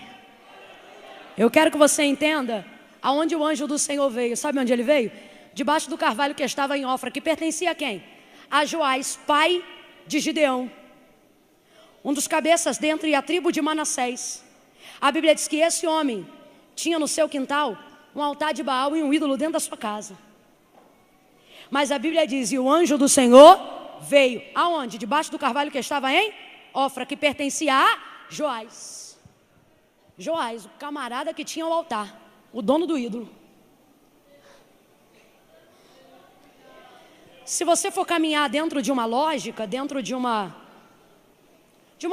Eu quero que você entenda aonde o anjo do Senhor veio. Sabe onde ele veio? Debaixo do carvalho que estava em Ofra, que pertencia a quem? A Joás, pai de Gideão, um dos cabeças dentre a tribo de Manassés. A Bíblia diz que esse homem tinha no seu quintal um altar de Baal e um ídolo dentro da sua casa. Mas a Bíblia diz: e o anjo do Senhor veio. Aonde? Debaixo do carvalho que estava em Ofra, que pertencia a Joás. Joás, o camarada que tinha o altar, o dono do ídolo. Se você for caminhar dentro de uma lógica, dentro de uma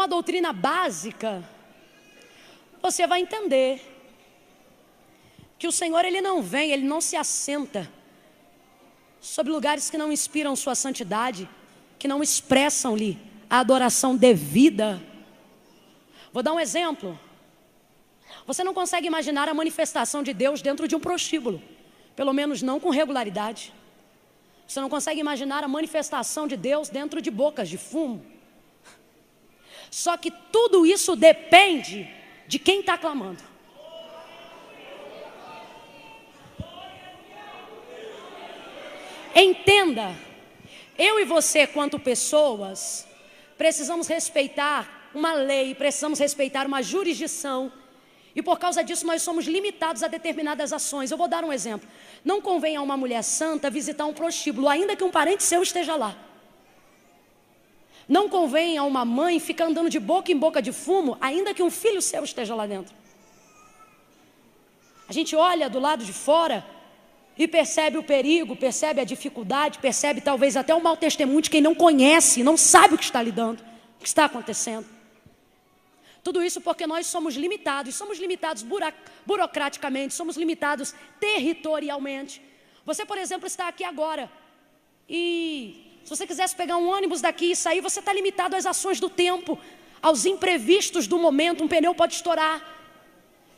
doutrina básica, você vai entender que o Senhor, Ele não vem, Ele não se assenta sobre lugares que não inspiram sua santidade, que não expressam-lhe a adoração devida. Vou dar um exemplo. Você não consegue imaginar a manifestação de Deus dentro de um prostíbulo, pelo menos não com regularidade. Você não consegue imaginar a manifestação de Deus dentro de bocas de fumo. Só que tudo isso depende de quem está clamando. Entenda, eu e você, quanto pessoas, precisamos respeitar uma lei, precisamos respeitar uma jurisdição. E por causa disso nós somos limitados a determinadas ações. Eu vou dar um exemplo. Não convém a uma mulher santa visitar um prostíbulo, ainda que um parente seu esteja lá. Não convém a uma mãe ficar andando de boca em boca de fumo, ainda que um filho seu esteja lá dentro. A gente olha do lado de fora e percebe o perigo, percebe a dificuldade, percebe talvez até o mau testemunho de quem não conhece, não sabe o que está lidando, o que está acontecendo. Tudo isso porque nós somos limitados burocraticamente, somos limitados territorialmente. Você, por exemplo, está aqui agora e se você quisesse pegar um ônibus daqui e sair, você está limitado às ações do tempo, aos imprevistos do momento. Um pneu pode estourar.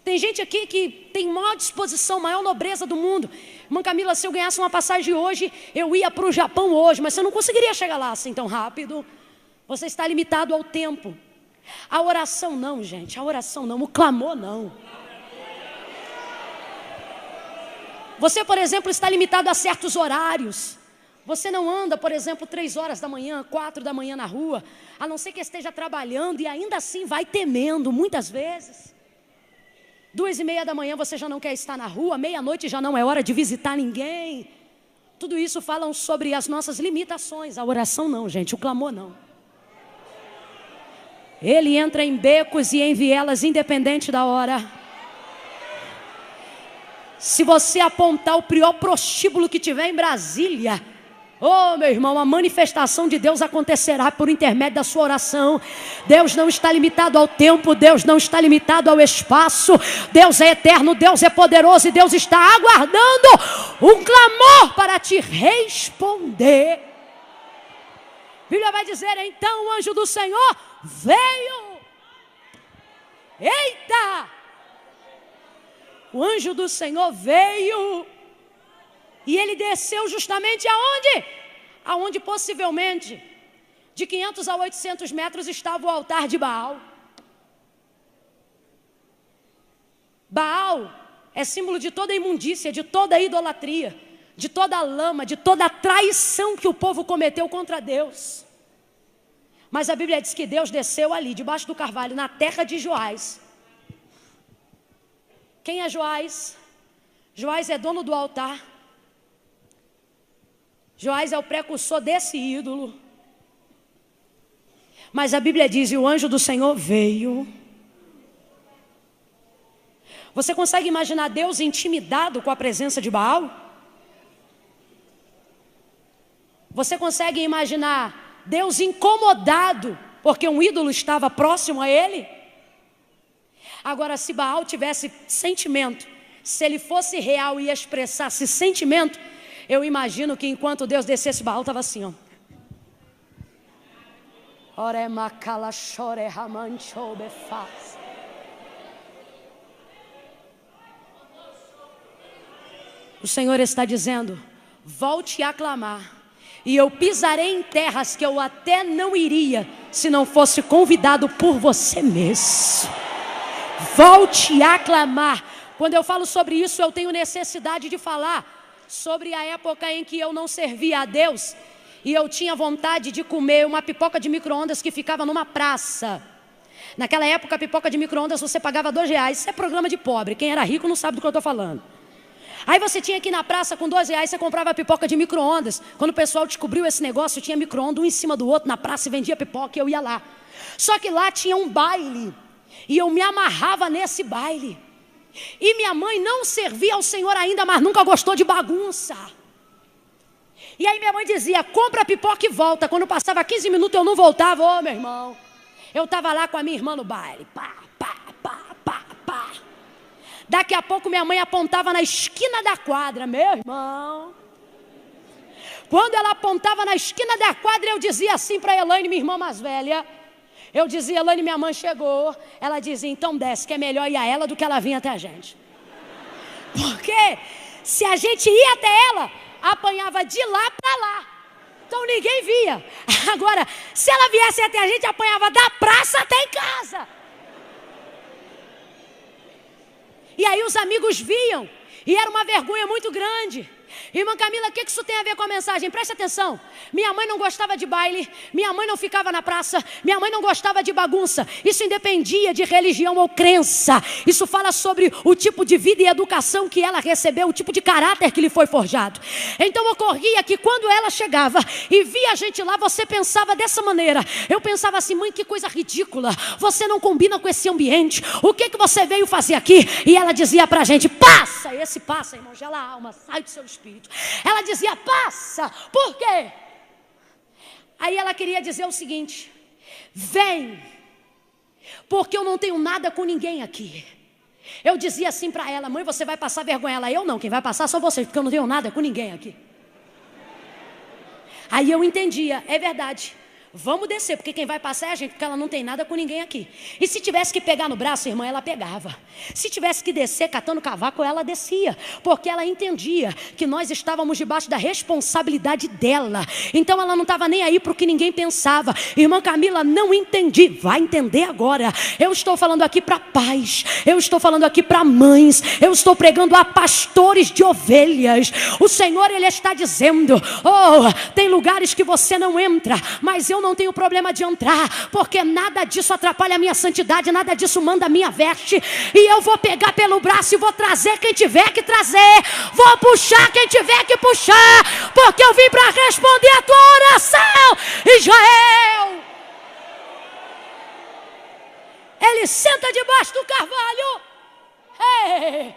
Tem gente aqui que tem maior disposição, maior nobreza do mundo. Irmã Camila, se eu ganhasse uma passagem hoje, eu ia para o Japão hoje, mas você não conseguiria chegar lá assim tão rápido. Você está limitado ao tempo. A oração não, gente, a oração não, o clamor não. Você, por exemplo, está limitado a certos horários. Você não anda, por exemplo, 3 horas da manhã, 4 da manhã na rua, a não ser que esteja trabalhando e ainda assim vai temendo, muitas vezes. 2:30 da manhã você já não quer estar na rua, meia-noite já não é hora de visitar ninguém. Tudo isso falam sobre as nossas limitações. A oração não, gente, o clamor não. Ele entra em becos e em vielas independente da hora. Se você apontar o pior prostíbulo que tiver em Brasília, oh, meu irmão, a manifestação de Deus acontecerá por intermédio da sua oração. Deus não está limitado ao tempo, Deus não está limitado ao espaço. Deus é eterno, Deus é poderoso e Deus está aguardando um clamor para te responder. A Bíblia vai dizer: então o anjo do Senhor veio. Eita! o anjo do Senhor veio e ele desceu justamente aonde? Aonde possivelmente de 500 a 800 metros estava o altar de Baal. Baal é símbolo de toda a imundícia, de toda a idolatria, de toda a lama, de toda a traição que o povo cometeu contra Deus. Mas a Bíblia diz que Deus desceu ali, debaixo do carvalho, na terra de Joás. Quem é Joás? Joás é dono do altar. Joás é o precursor desse ídolo. Mas a Bíblia diz, e o anjo do Senhor veio. Você consegue imaginar Deus intimidado com a presença de Baal? Você consegue imaginar Deus incomodado porque um ídolo estava próximo a ele? Agora, se Baal tivesse sentimento, se ele fosse real e expressasse sentimento, eu imagino que enquanto Deus descesse, Baal estava assim, ó. O Senhor está dizendo, volte a clamar, e eu pisarei em terras que eu até não iria, se não fosse convidado por você mesmo. Volte a clamar. Quando eu falo sobre isso, eu tenho necessidade de falar sobre a época em que eu não servia a Deus, e eu tinha vontade de comer uma pipoca de micro-ondas que ficava numa praça. Naquela época, a pipoca de micro-ondas você pagava R$2. Isso é programa de pobre, quem era rico não sabe do que eu estou falando. Aí você tinha que ir na praça com R$2, você comprava a pipoca de micro-ondas. Quando o pessoal descobriu esse negócio, tinha micro-ondas um em cima do outro na praça e vendia pipoca, e eu ia lá. Só que lá tinha um baile, e eu me amarrava nesse baile. E minha mãe não servia ao Senhor ainda, mas nunca gostou de bagunça. E aí minha mãe dizia, compra a pipoca e volta. Quando passava 15 minutos eu não voltava. Ô, meu irmão, eu estava lá com a minha irmã no baile. Pá, pá, pá, pá, pá. Daqui a pouco minha mãe apontava na esquina da quadra. Meu irmão, quando ela apontava na esquina da quadra, eu dizia assim para Elaine, minha irmã mais velha. Eu dizia, Elaine, minha mãe chegou. Ela dizia, então desce, que é melhor ir a ela do que ela vir até a gente. Porque se a gente ia até ela, apanhava de lá para lá. Então ninguém via. Agora, se ela viesse até a gente, apanhava da praça até em casa. E aí os amigos viam. E era uma vergonha muito grande. Irmã Camila, o que isso tem a ver com a mensagem? Preste atenção. Minha mãe não gostava de baile, minha mãe não ficava na praça, minha mãe não gostava de bagunça. Isso independia de religião ou crença. Isso fala sobre o tipo de vida e educação que ela recebeu, o tipo de caráter que lhe foi forjado. Então ocorria que quando ela chegava e via a gente lá, você pensava dessa maneira. Eu pensava assim, mãe, que coisa ridícula. Você não combina com esse ambiente. O que você veio fazer aqui? E ela dizia pra gente, passa. E esse passa, irmão, gela a alma, sai do seu espírito. Ela dizia, passa. Por quê? Aí ela queria dizer o seguinte, vem, porque eu não tenho nada com ninguém aqui. Eu dizia assim para ela, mãe, você vai passar vergonha. Ela, eu não, quem vai passar são vocês, porque eu não tenho nada com ninguém aqui. Aí eu entendia, é verdade. Vamos descer, porque quem vai passar é a gente, porque ela não tem nada com ninguém aqui. E se tivesse que pegar no braço, irmã, ela pegava. Se tivesse que descer catando cavaco, ela descia. Porque ela entendia que nós estávamos debaixo da responsabilidade dela. Então ela não estava nem aí para o que ninguém pensava. Irmã Camila, não entendi. Vai entender agora. Eu estou falando aqui para pais. Eu estou falando aqui para mães. Eu estou pregando a pastores de ovelhas. O Senhor, Ele está dizendo, oh, tem lugares que você não entra, mas eu não tenho problema de entrar, porque nada disso atrapalha a minha santidade, nada disso manda a minha veste, e eu vou pegar pelo braço e vou trazer quem tiver que trazer, vou puxar quem tiver que puxar, porque eu vim para responder a tua oração, Israel. Ele senta debaixo do carvalho. Ei.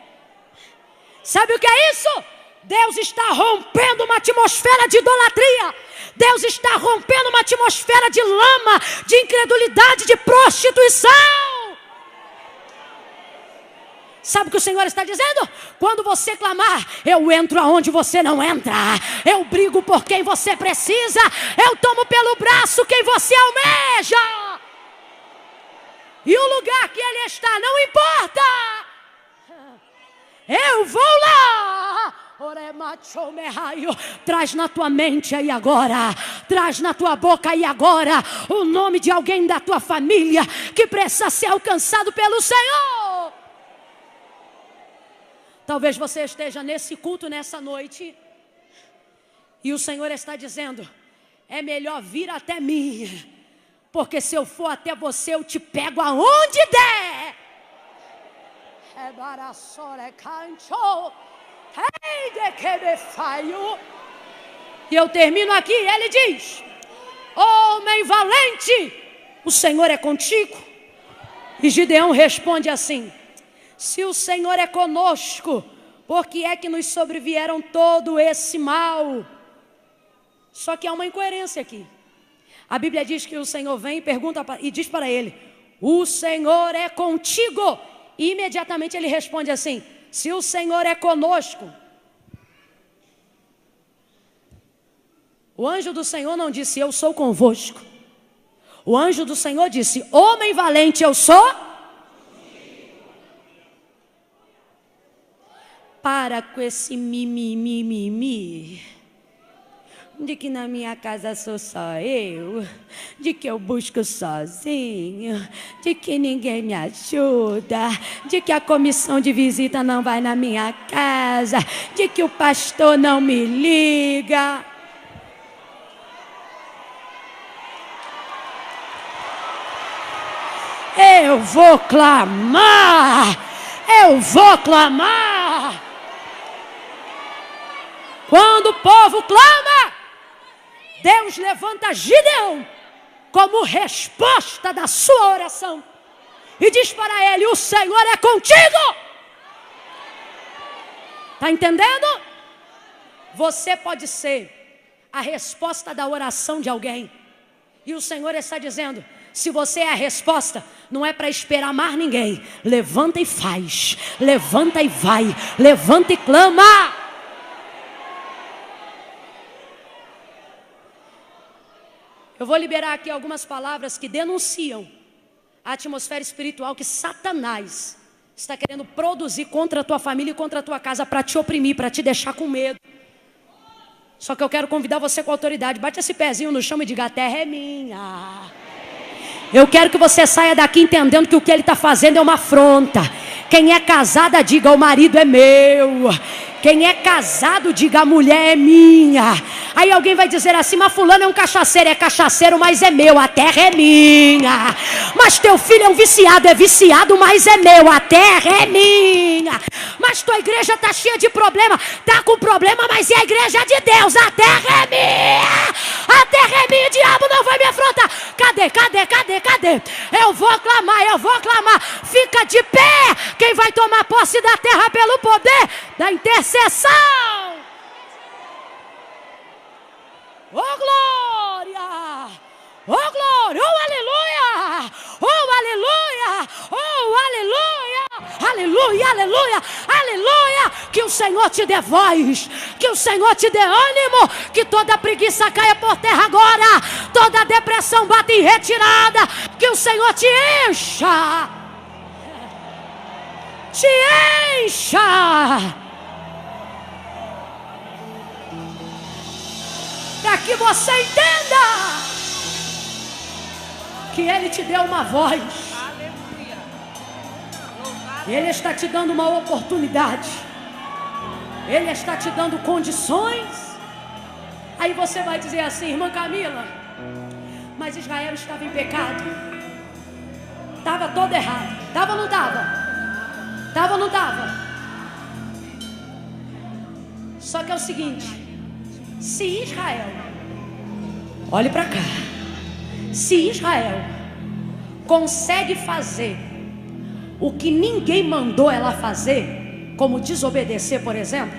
Sabe o que é isso? Deus está rompendo uma atmosfera de idolatria. Deus está rompendo uma atmosfera de lama, de incredulidade, de prostituição. Sabe o que o Senhor está dizendo? Quando você clamar, eu entro aonde você não entra. Eu brigo por quem você precisa. Eu tomo pelo braço quem você almeja. E o lugar que Ele está não importa. Eu vou lá. Traz na tua mente aí agora, traz na tua boca aí agora o nome de alguém da tua família que precisa ser alcançado pelo Senhor. Talvez você esteja nesse culto nessa noite e o Senhor está dizendo: é melhor vir até mim, porque se eu for até você eu te pego aonde der. E eu termino aqui. Ele diz: homem valente, o Senhor é contigo. E Gideão responde assim: se o Senhor é conosco, por que é que nos sobrevieram todo esse mal? Só que há uma incoerência aqui. A Bíblia diz que o Senhor vem e pergunta e diz para ele: o Senhor é contigo. E imediatamente ele responde assim: se o Senhor é conosco. O anjo do Senhor não disse: eu sou convosco. O anjo do Senhor disse: homem valente, eu sou. Para com esse mimimi, de que na minha casa sou só eu, de que eu busco sozinho, de que ninguém me ajuda, de que a comissão de visita não vai na minha casa, de que o pastor não me liga. Eu vou clamar, eu vou clamar. Quando o povo clama, Deus levanta Gideão como resposta da sua oração e diz para ele: o Senhor é contigo. Está entendendo? Você pode ser a resposta da oração de alguém. E o Senhor está dizendo: se você é a resposta, não é para esperar mais ninguém. Levanta e faz, levanta e vai, levanta e clama. Eu vou liberar aqui algumas palavras que denunciam a atmosfera espiritual que Satanás está querendo produzir contra a tua família e contra a tua casa, para te oprimir, para te deixar com medo. Só que eu quero convidar você com autoridade. Bate esse pezinho no chão e diga: a terra é minha. Eu quero que você saia daqui entendendo que o que ele está fazendo é uma afronta. Quem é casada, diga: o marido é meu. Quem é casado, diga: a mulher é minha. Aí alguém vai dizer assim: mas fulano é um cachaceiro. É cachaceiro, mas é meu. A terra é minha. Mas teu filho é um viciado. É viciado, mas é meu. A terra é minha. Mas tua igreja está cheia de problema. Está com problema, mas é a igreja de Deus. A terra é minha. A terra é minha. O diabo não vai me afrontar. Cadê? Eu vou clamar. Fica de pé. Quem vai tomar posse da terra pelo poder da intercessão? Oh glória! Oh glória! Oh aleluia! Oh aleluia! Oh aleluia! Aleluia, aleluia, aleluia! Que o Senhor te dê voz, que o Senhor te dê ânimo, que toda preguiça caia por terra agora, toda depressão bata em retirada, que o Senhor te encha, para que você entenda que Ele te deu uma voz. Ele está te dando uma oportunidade. Ele está te dando condições. Aí você vai dizer assim: irmã Camila, mas Israel estava em pecado. Estava todo errado. Estava ou não estava? Estava ou não estava? Só que é o seguinte: se Israel, olhe para cá, se Israel consegue fazer o que ninguém mandou ela fazer, como desobedecer, por exemplo,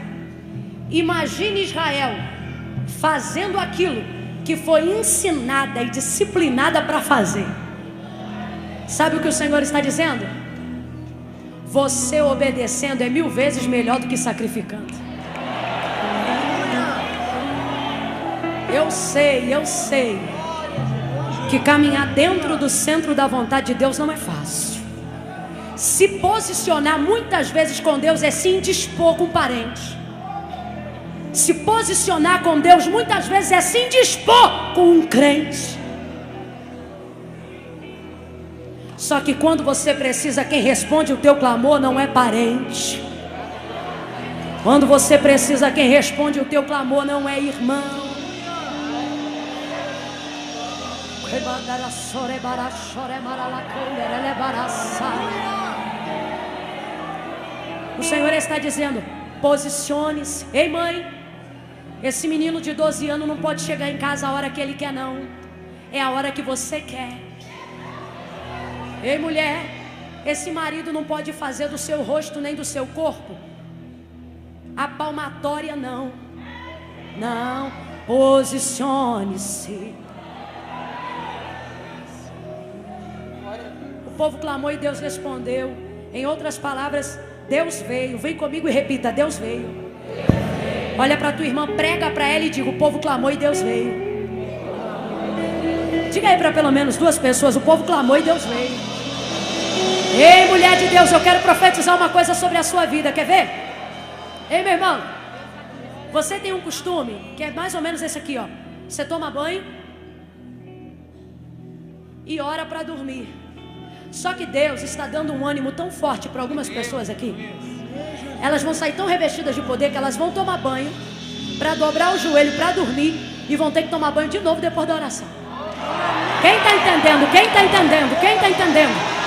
imagine Israel fazendo aquilo que foi ensinada e disciplinada para fazer. Sabe o que o Senhor está dizendo? Você obedecendo é 1000 vezes melhor do que sacrificando. Eu sei que caminhar dentro do centro da vontade de Deus não é fácil. Se posicionar muitas vezes com Deus é se indispor com parente. Se posicionar com Deus muitas vezes é se indispor com um crente. Só que quando você precisa, quem responde o teu clamor não é parente. Quando você precisa, quem responde o teu clamor não é irmão. O Senhor está dizendo: posicione-se. Ei, mãe, esse menino de 12 anos não pode chegar em casa a hora que ele quer, não. É a hora que você quer. Ei, mulher, esse marido não pode fazer do seu rosto nem do seu corpo a palmatória, não. Não, posicione-se. O povo clamou e Deus respondeu. Em outras palavras, Deus veio. Vem comigo e repita: Deus veio. Olha para tua irmã, prega para ela e diga: o povo clamou e Deus veio. Diga aí para pelo menos 2 pessoas: o povo clamou e Deus veio. Ei, mulher de Deus, eu quero profetizar uma coisa sobre a sua vida, quer ver? Ei, meu irmão, você tem um costume que é mais ou menos esse aqui, ó. Você toma banho e ora para dormir. Só que Deus está dando um ânimo tão forte para algumas pessoas aqui. Elas vão sair tão revestidas de poder que elas vão tomar banho para dobrar o joelho para dormir e vão ter que tomar banho de novo depois da oração. Quem está entendendo? Quem está entendendo? Quem está entendendo?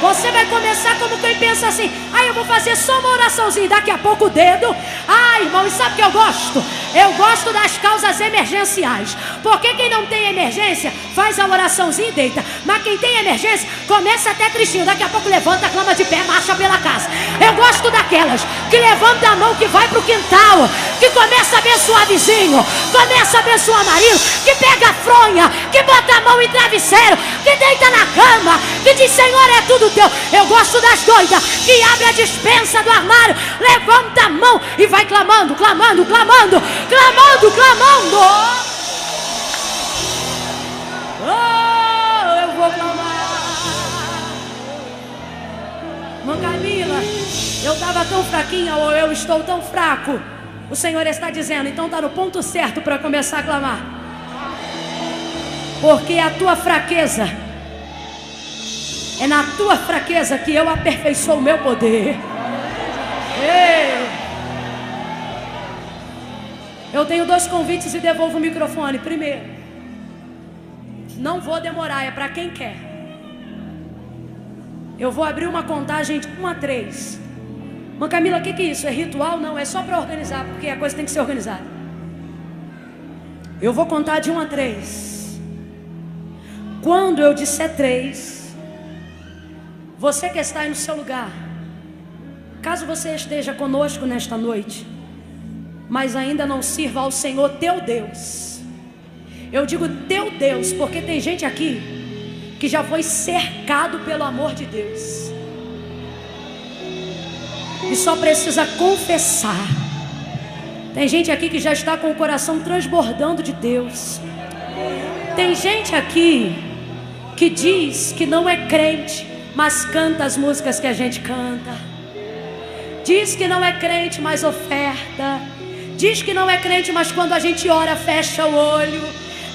Você vai começar como quem pensa assim: ah, eu vou fazer só uma oraçãozinha, daqui a pouco o dedo. Ah, irmão, e sabe o que eu gosto? Eu gosto das causas emergenciais. Porque quem não tem emergência faz a oraçãozinha e deita. Mas quem tem emergência começa até tristinho, daqui a pouco levanta, clama de pé, marcha pela casa. Eu gosto daquelas que levanta a mão, que vai pro quintal, que começa a abençoar vizinho, começa a abençoar marido, que pega a fronha, que bota a mão em travesseiro, que deita na cama, que diz: Senhor, é tudo teu. Eu gosto das doidas que abre a despensa do armário, levanta a mão e vai clamando, clamando, clamando, clamando, clamando. Oh, eu vou clamar. Irmã Camila, eu estava tão fraquinha, ou eu estou tão fraco. O Senhor está dizendo: então está no ponto certo para começar a clamar. Porque a tua fraqueza, é na tua fraqueza que eu aperfeiçoo o meu poder. Ei. Eu tenho 2 convites e devolvo o microfone. Primeiro, não vou demorar, é para quem quer. Eu vou abrir uma contagem de 1 a 3. Mãe Camila, o que é isso? É ritual? Não, é só para organizar, porque a coisa tem que ser organizada. Eu vou contar de 1 a 3. Quando eu disser 3, você que está aí no seu lugar, caso você esteja conosco nesta noite, mas ainda não sirva ao Senhor teu Deus, eu digo teu Deus, porque tem gente aqui que já foi cercado pelo amor de Deus e só precisa confessar. Tem gente aqui que já está com o coração transbordando de Deus. Tem gente aqui que diz que não é crente, mas canta as músicas que a gente canta. Diz que não é crente, mas oferta. Diz que não é crente, mas quando a gente ora fecha o olho.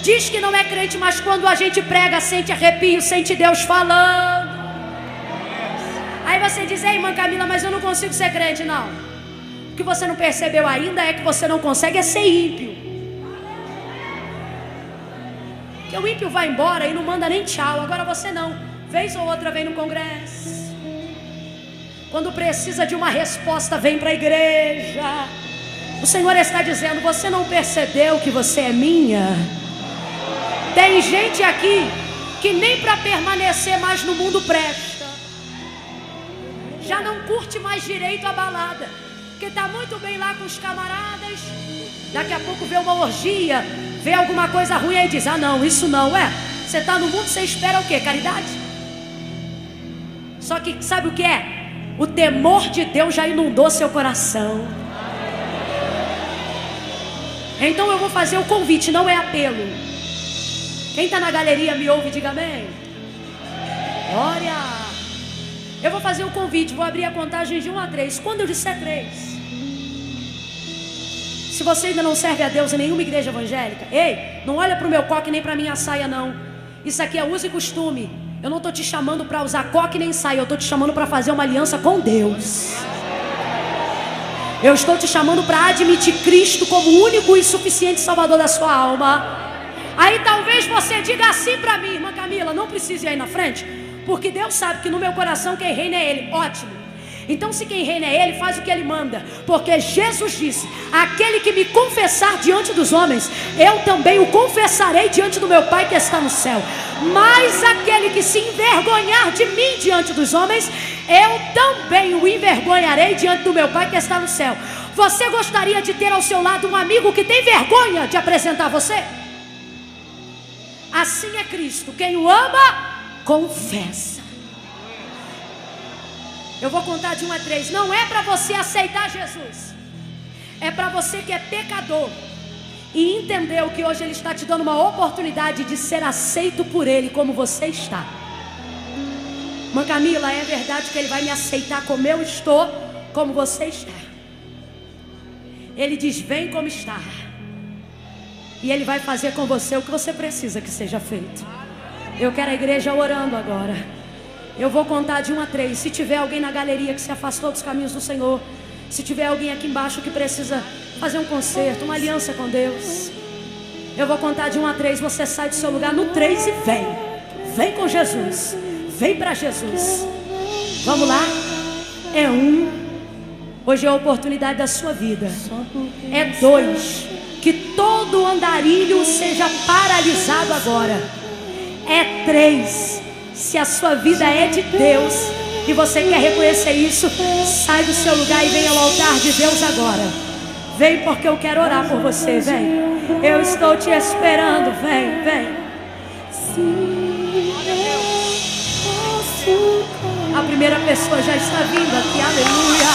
Diz que não é crente, mas quando a gente prega sente arrepio, sente Deus falando. Aí você diz: ei, irmã Camila, mas eu não consigo ser crente. Não, o que você não percebeu ainda é que você não consegue ser ímpio. Porque o ímpio vai embora e não manda nem tchau. Agora você não, vez ou outra vem no congresso. Quando precisa de uma resposta, vem para a igreja. O Senhor está dizendo: você não percebeu que você é minha? Tem gente aqui que nem para permanecer mais no mundo presta. Já não curte mais direito a balada, porque está muito bem lá com os camaradas. Daqui a pouco vê uma orgia, vê alguma coisa ruim e diz: ah não, isso não. Você está no mundo, você espera o quê? Caridade? Só que sabe o que é? O temor de Deus já inundou seu coração. Então eu vou fazer o convite, não é apelo. Quem está na galeria me ouve, diga amém. Glória. Eu vou fazer o convite, vou abrir a contagem de 1 a 3. Quando eu disser 3, se você ainda não serve a Deus em nenhuma igreja evangélica, ei, não olha para o meu coque nem para a minha saia não. Isso aqui é uso e costume. Eu não estou te chamando para usar coque nem saia, eu estou te chamando para fazer uma aliança com Deus. Eu estou te chamando para admitir Cristo como o único e suficiente Salvador da sua alma. Aí talvez você diga assim para mim: irmã Camila, não precisa ir aí na frente, porque Deus sabe que no meu coração quem reina é Ele. Ótimo. Então se quem reina é Ele, faz o que Ele manda. Porque Jesus disse: aquele que me confessar diante dos homens, eu também o confessarei diante do meu Pai que está no céu. Mas aquele que se envergonhar de mim diante dos homens, eu também o envergonharei diante do meu Pai que está no céu. Você gostaria de ter ao seu lado um amigo que tem vergonha de apresentar você? Assim é Cristo. Quem o ama, confessa. Eu vou contar de 1 a 3. Não é para você aceitar Jesus, é para você que é pecador e entendeu que hoje Ele está te dando uma oportunidade de ser aceito por Ele como você está. Irmã Camila, é verdade que Ele vai me aceitar como eu estou, como você está. Ele diz: vem como está. E Ele vai fazer com você o que você precisa que seja feito. Eu quero a igreja orando agora. Eu vou contar de 1 a 3. Se tiver alguém na galeria que se afastou dos caminhos do Senhor, se tiver alguém aqui embaixo que precisa fazer um concerto, uma aliança com Deus, eu vou contar de 1 a 3. Você sai do seu lugar no 3 e vem. Vem com Jesus. Vem para Jesus. Vamos lá? É 1. Hoje é a oportunidade da sua vida. É 2. Que todo andarilho seja paralisado agora. É 3. Se a sua vida é de Deus e você quer reconhecer isso, sai do seu lugar e venha ao altar de Deus agora. Vem, porque eu quero orar por você. Vem, eu estou te esperando. Vem, vem. A primeira pessoa já está vindo aqui. Aleluia.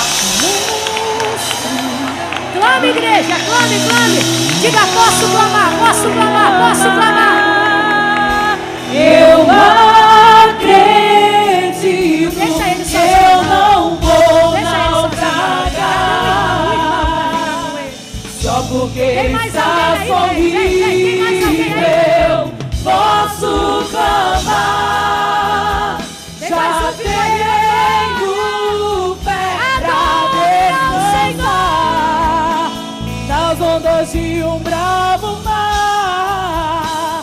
Clame, igreja, clame, clame. Diga: posso clamar, posso clamar, posso clamar. Eu acredito, eu não vou naufragar. Só porque está comigo eu posso clamar. Já tenho fé pra descansar nas ondas de um bravo mar.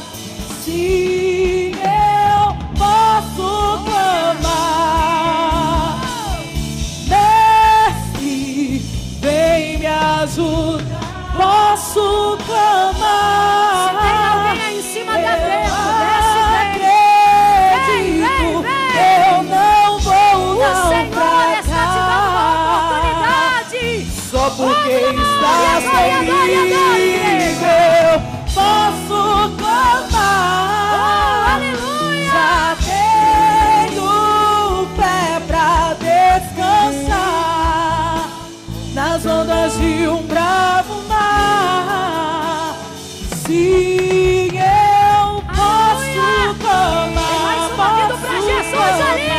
Sim, eu posso clamar. Mestre, vem me ajudar. Posso clamar. Se tem alguém aí em cima da frente, Eu não vou o Senhor está te dando uma oportunidade. Só porque está comigo eu posso clamar. Aleluia. Já tenho fé pra descansar nas ondas de um bravo mar. Sim, eu posso clamar. Mais um ouvido pra Jesus ali, ó.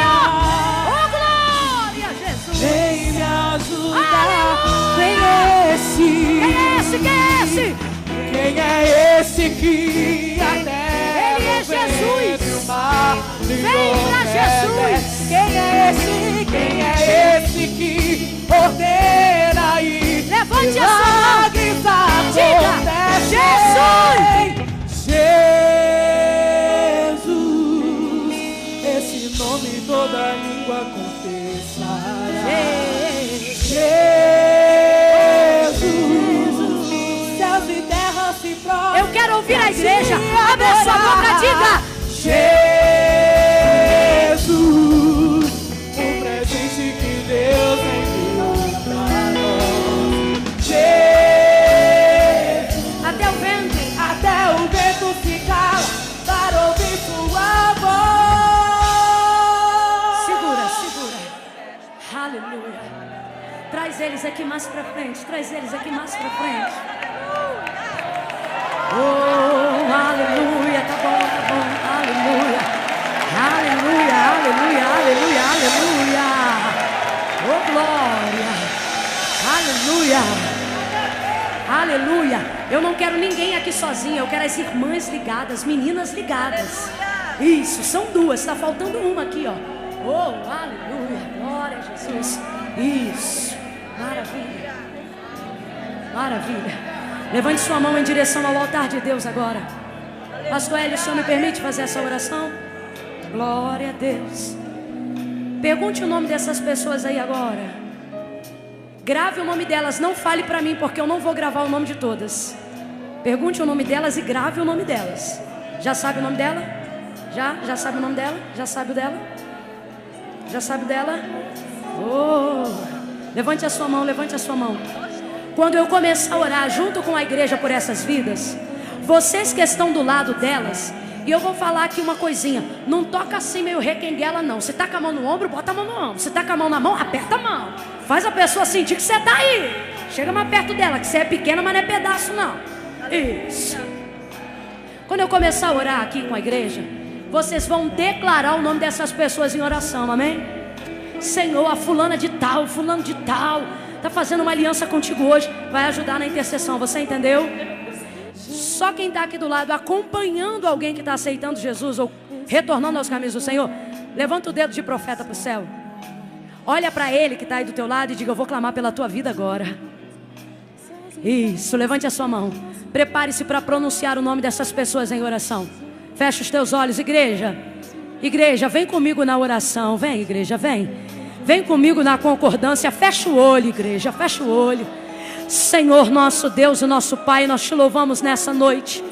Oh, glória a Jesus. Vem me ajudar. Aleluia. Quem é esse? Quem é esse? Quem é esse que até Ele é Jesus. Vem pra Jesus. Quem é esse? Quem é esse que ordena e Levante a sua mão. diga: Jesus. Jesus, esse nome toda língua confessará. Jesus, céus e terra se prostram. Eu quero ouvir a igreja. Abre a sua boca, diga: Jesus, o presente que Deus enviou para nós. Jesus, até o vento se cala para ouvir sua voz. Segura, segura. Aleluia. Traz eles aqui mais pra frente. Traz eles aqui mais pra frente. Oh, aleluia. Tá bom, tá bom. Aleluia. Aleluia, aleluia, aleluia, aleluia. Aleluia. Aleluia. Eu não quero ninguém aqui sozinho. Eu quero as irmãs ligadas, meninas ligadas. Isso, são duas. Está faltando uma aqui, ó. Oh, aleluia. Glória a Jesus. Isso. Maravilha. Maravilha. Levante sua mão em direção ao altar de Deus agora. Pastor Hélio, o senhor me permite fazer essa oração? Glória a Deus. Pergunte o nome dessas pessoas aí agora. Grave o nome delas. Não fale para mim, porque eu não vou gravar o nome de todas. Pergunte o nome delas e grave o nome delas. Já sabe o nome dela? Já sabe o nome dela? Já sabe o dela? Já sabe o dela? Oh. Levante a sua mão, levante a sua mão. Quando eu começar a orar junto com a igreja por essas vidas, vocês que estão do lado delas, e eu vou falar aqui uma coisinha, não toca assim meio requenguela não. Se tá com a mão no ombro, bota a mão no ombro. Se tá com a mão na mão, aperta a mão. Faz a pessoa sentir que você tá aí. Chega mais perto dela, que você é pequena, mas não é pedaço não. Isso. Quando eu começar a orar aqui com a igreja, vocês vão declarar o nome dessas pessoas em oração, amém? Senhor, a fulana de tal, fulano de tal, tá fazendo uma aliança contigo hoje, vai ajudar na intercessão, você entendeu? Só quem está aqui do lado acompanhando alguém que está aceitando Jesus ou retornando aos caminhos do Senhor, levanta o dedo de profeta para o céu. Olha para ele que está aí do teu lado e diga: eu vou clamar pela tua vida agora. Isso, levante a sua mão. Prepare-se para pronunciar o nome dessas pessoas em oração. Feche os teus olhos, igreja. Igreja, vem comigo na oração. Vem, igreja, vem. Vem comigo na concordância. Fecha o olho, igreja, fecha o olho. Senhor, nosso Deus e nosso Pai, nós te louvamos nessa noite.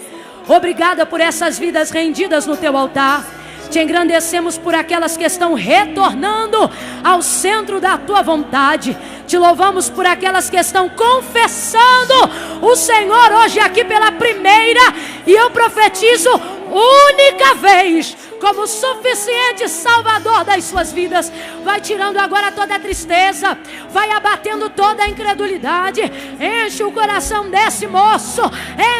Obrigada por essas vidas rendidas no teu altar. Te engrandecemos por aquelas que estão retornando ao centro da tua vontade. Te louvamos por aquelas que estão confessando o Senhor hoje aqui pela primeira. E eu profetizo única vez como suficiente Salvador das suas vidas. Vai tirando agora toda a tristeza, vai abatendo toda a incredulidade. Enche o coração desse moço,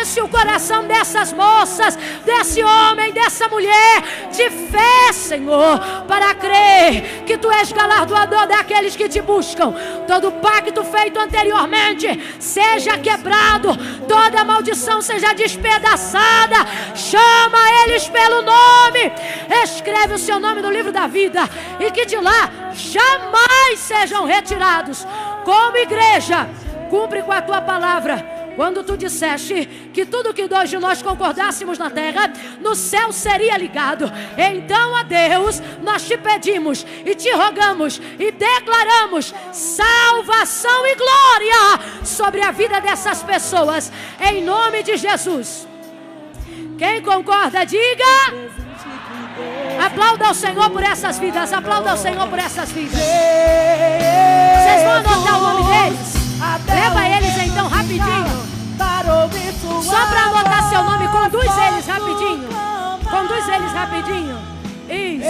enche o coração dessas moças, desse homem, dessa mulher, de fé, Senhor, para crer que Tu és galardoador daqueles que Te buscam. Todo pacto feito anteriormente seja quebrado, toda maldição seja despedaçada. Chama eles pelo nome, escreve o seu nome no livro da vida, e que de lá jamais sejam retirados. Como igreja, cumpre com a tua palavra. Quando tu disseste que tudo que dois de nós concordássemos na terra, no céu seria ligado. Então, a Deus, nós te pedimos e te rogamos e declaramos salvação e glória sobre a vida dessas pessoas, em nome de Jesus. Quem concorda, diga. Aplauda ao Senhor por essas vidas. Aplauda ao Senhor por essas vidas. Vocês vão anotar o nome deles? Leva eles então rapidinho. Só para anotar seu nome, conduz eles rapidinho. Conduz eles rapidinho. Isso.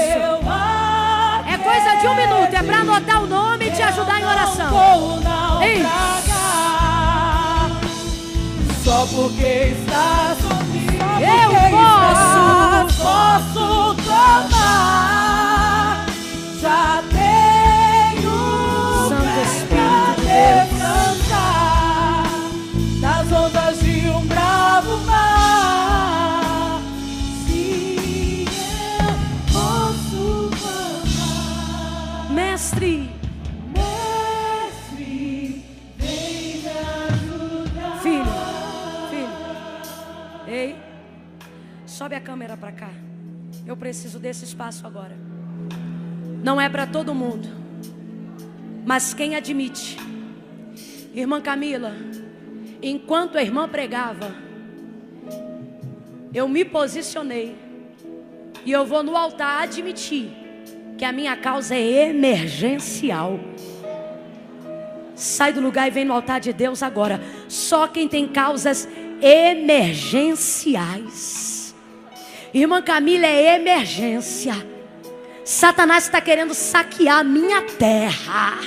É coisa de 1 minuto. É para anotar o nome e te ajudar em oração. Isso. Só porque estás comigo, eu posso tomar. Já tenho Santo pra descansar das ondas de um bravo mar. Se eu posso clamar, Mestre, vem me ajudar. filho. Ei, sobe a câmera para cá. Eu preciso desse espaço agora. Não é para todo mundo, mas quem admite. Irmã Camila, enquanto a irmã pregava, eu me posicionei e eu vou no altar admitir que a minha causa é emergencial. Sai do lugar e vem no altar de Deus agora. Só quem tem causas emergenciais. Irmã Camila, é emergência. Satanás está querendo saquear a minha terra.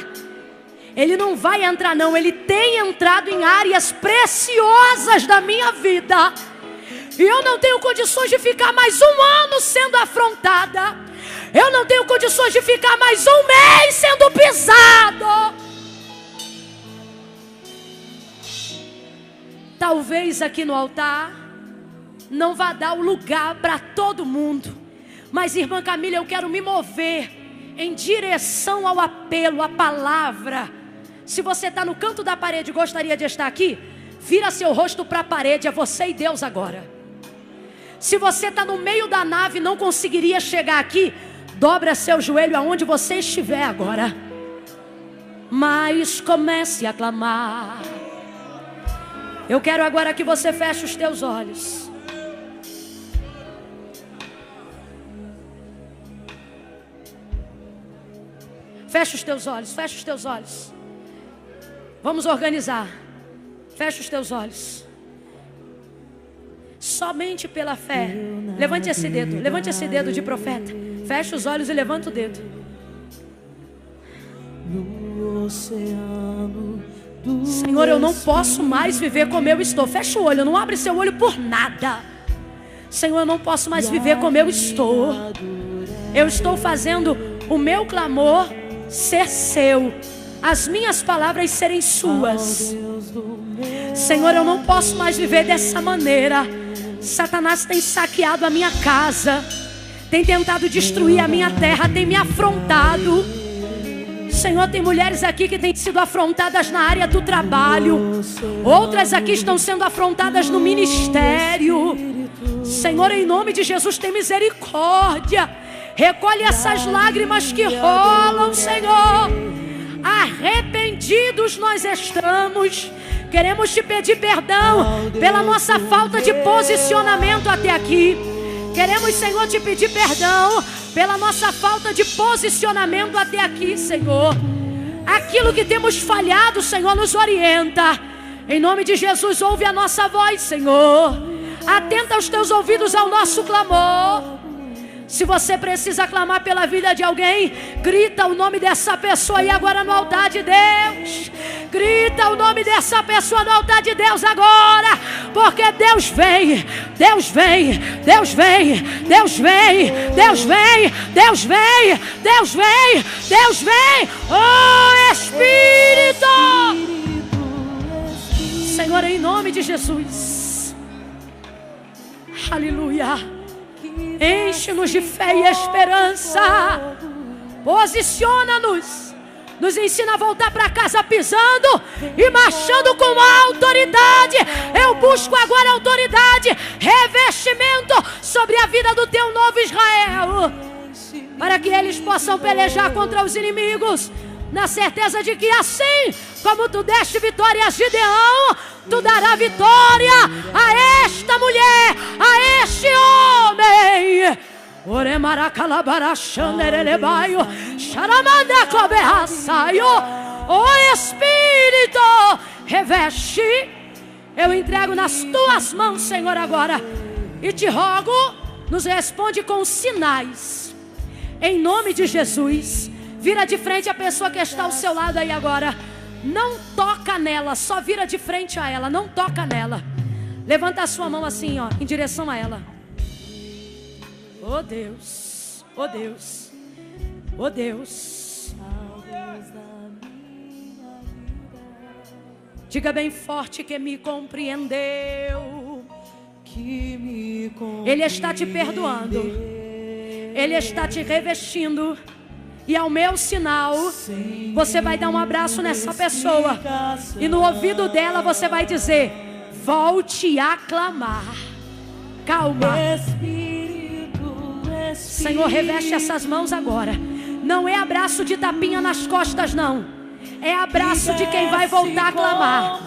Ele não vai entrar não. Ele tem entrado em áreas preciosas da minha vida. E eu não tenho condições de ficar mais 1 ano sendo afrontada. Eu não tenho condições de ficar mais 1 mês sendo pisado. Talvez aqui no altar não vá dar o lugar para todo mundo, mas irmã Camila, eu quero me mover em direção ao apelo, à palavra. Se você está no canto da parede e gostaria de estar aqui, vira seu rosto para a parede, é você e Deus agora. Se você está no meio da nave e não conseguiria chegar aqui, dobra seu joelho aonde você estiver agora. Mas comece a clamar. Eu quero agora que você feche os teus olhos. Feche os teus olhos, feche os teus olhos. Vamos organizar. Feche os teus olhos. Somente pela fé. Levante esse dedo de profeta. Feche os olhos e levanta o dedo. Senhor, eu não posso mais viver como eu estou. Fecha o olho, não abre seu olho por nada. Senhor, eu não posso mais viver como eu estou. Eu estou fazendo o meu clamor ser seu, as minhas palavras serem suas. Senhor, eu não posso mais viver dessa maneira. Satanás tem saqueado a minha casa, tem tentado destruir a minha terra, tem me afrontado. Senhor, tem mulheres aqui que têm sido afrontadas na área do trabalho, outras aqui estão sendo afrontadas no ministério. Senhor, em nome de Jesus, tem misericórdia. Recolhe essas lágrimas que rolam, Senhor. Arrependidos nós estamos. Queremos te pedir perdão pela nossa falta de posicionamento até aqui. Queremos, Senhor, te pedir perdão pela nossa falta de posicionamento até aqui, Senhor. Aquilo que temos falhado, Senhor, nos orienta. Em nome de Jesus, ouve a nossa voz, Senhor. Atenta os teus ouvidos ao nosso clamor. Se você precisa clamar pela vida de alguém, grita o nome dessa pessoa aí agora no altar de Deus. Grita o nome dessa pessoa no altar de Deus agora. Porque Deus vem, Deus vem, Deus vem, Deus vem, Deus vem, Deus vem, Deus vem, Deus vem. Oh Espírito! Senhor, em nome de Jesus. Aleluia. Enche-nos de fé e esperança. Posiciona-nos. Nos ensina a voltar para casa pisando e marchando com autoridade. Eu busco agora autoridade, revestimento sobre a vida do teu novo Israel, para que eles possam pelejar contra os inimigos, na certeza de que assim como tu deste vitória a Gideão, tu dará vitória a esta mulher, a este homem. O Espírito, reveste. Eu entrego nas tuas mãos, Senhor, agora. E te rogo, nos responde com sinais. Em nome de Jesus. Vira de frente a pessoa que está ao seu lado aí agora. Não toca nela, só vira de frente a ela. Não toca nela. Levanta a sua mão assim, ó, em direção a ela. Oh Deus, oh Deus, oh Deus. Diga bem forte que me compreendeu. Ele está te perdoando. Ele está te revestindo. E ao meu sinal, você vai dar um abraço nessa pessoa. E no ouvido dela você vai dizer: volte a clamar. Calma. Senhor, reveste essas mãos agora. Não é abraço de tapinha nas costas, não. É abraço de quem vai voltar a clamar.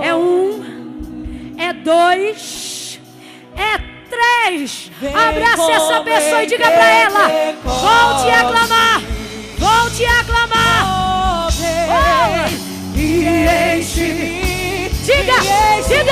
É 1, é 2, é 3. Abrace essa pessoa e diga para ela: volte a clamar. Volte a clamar. Oh. E enche-me. Diga, diga.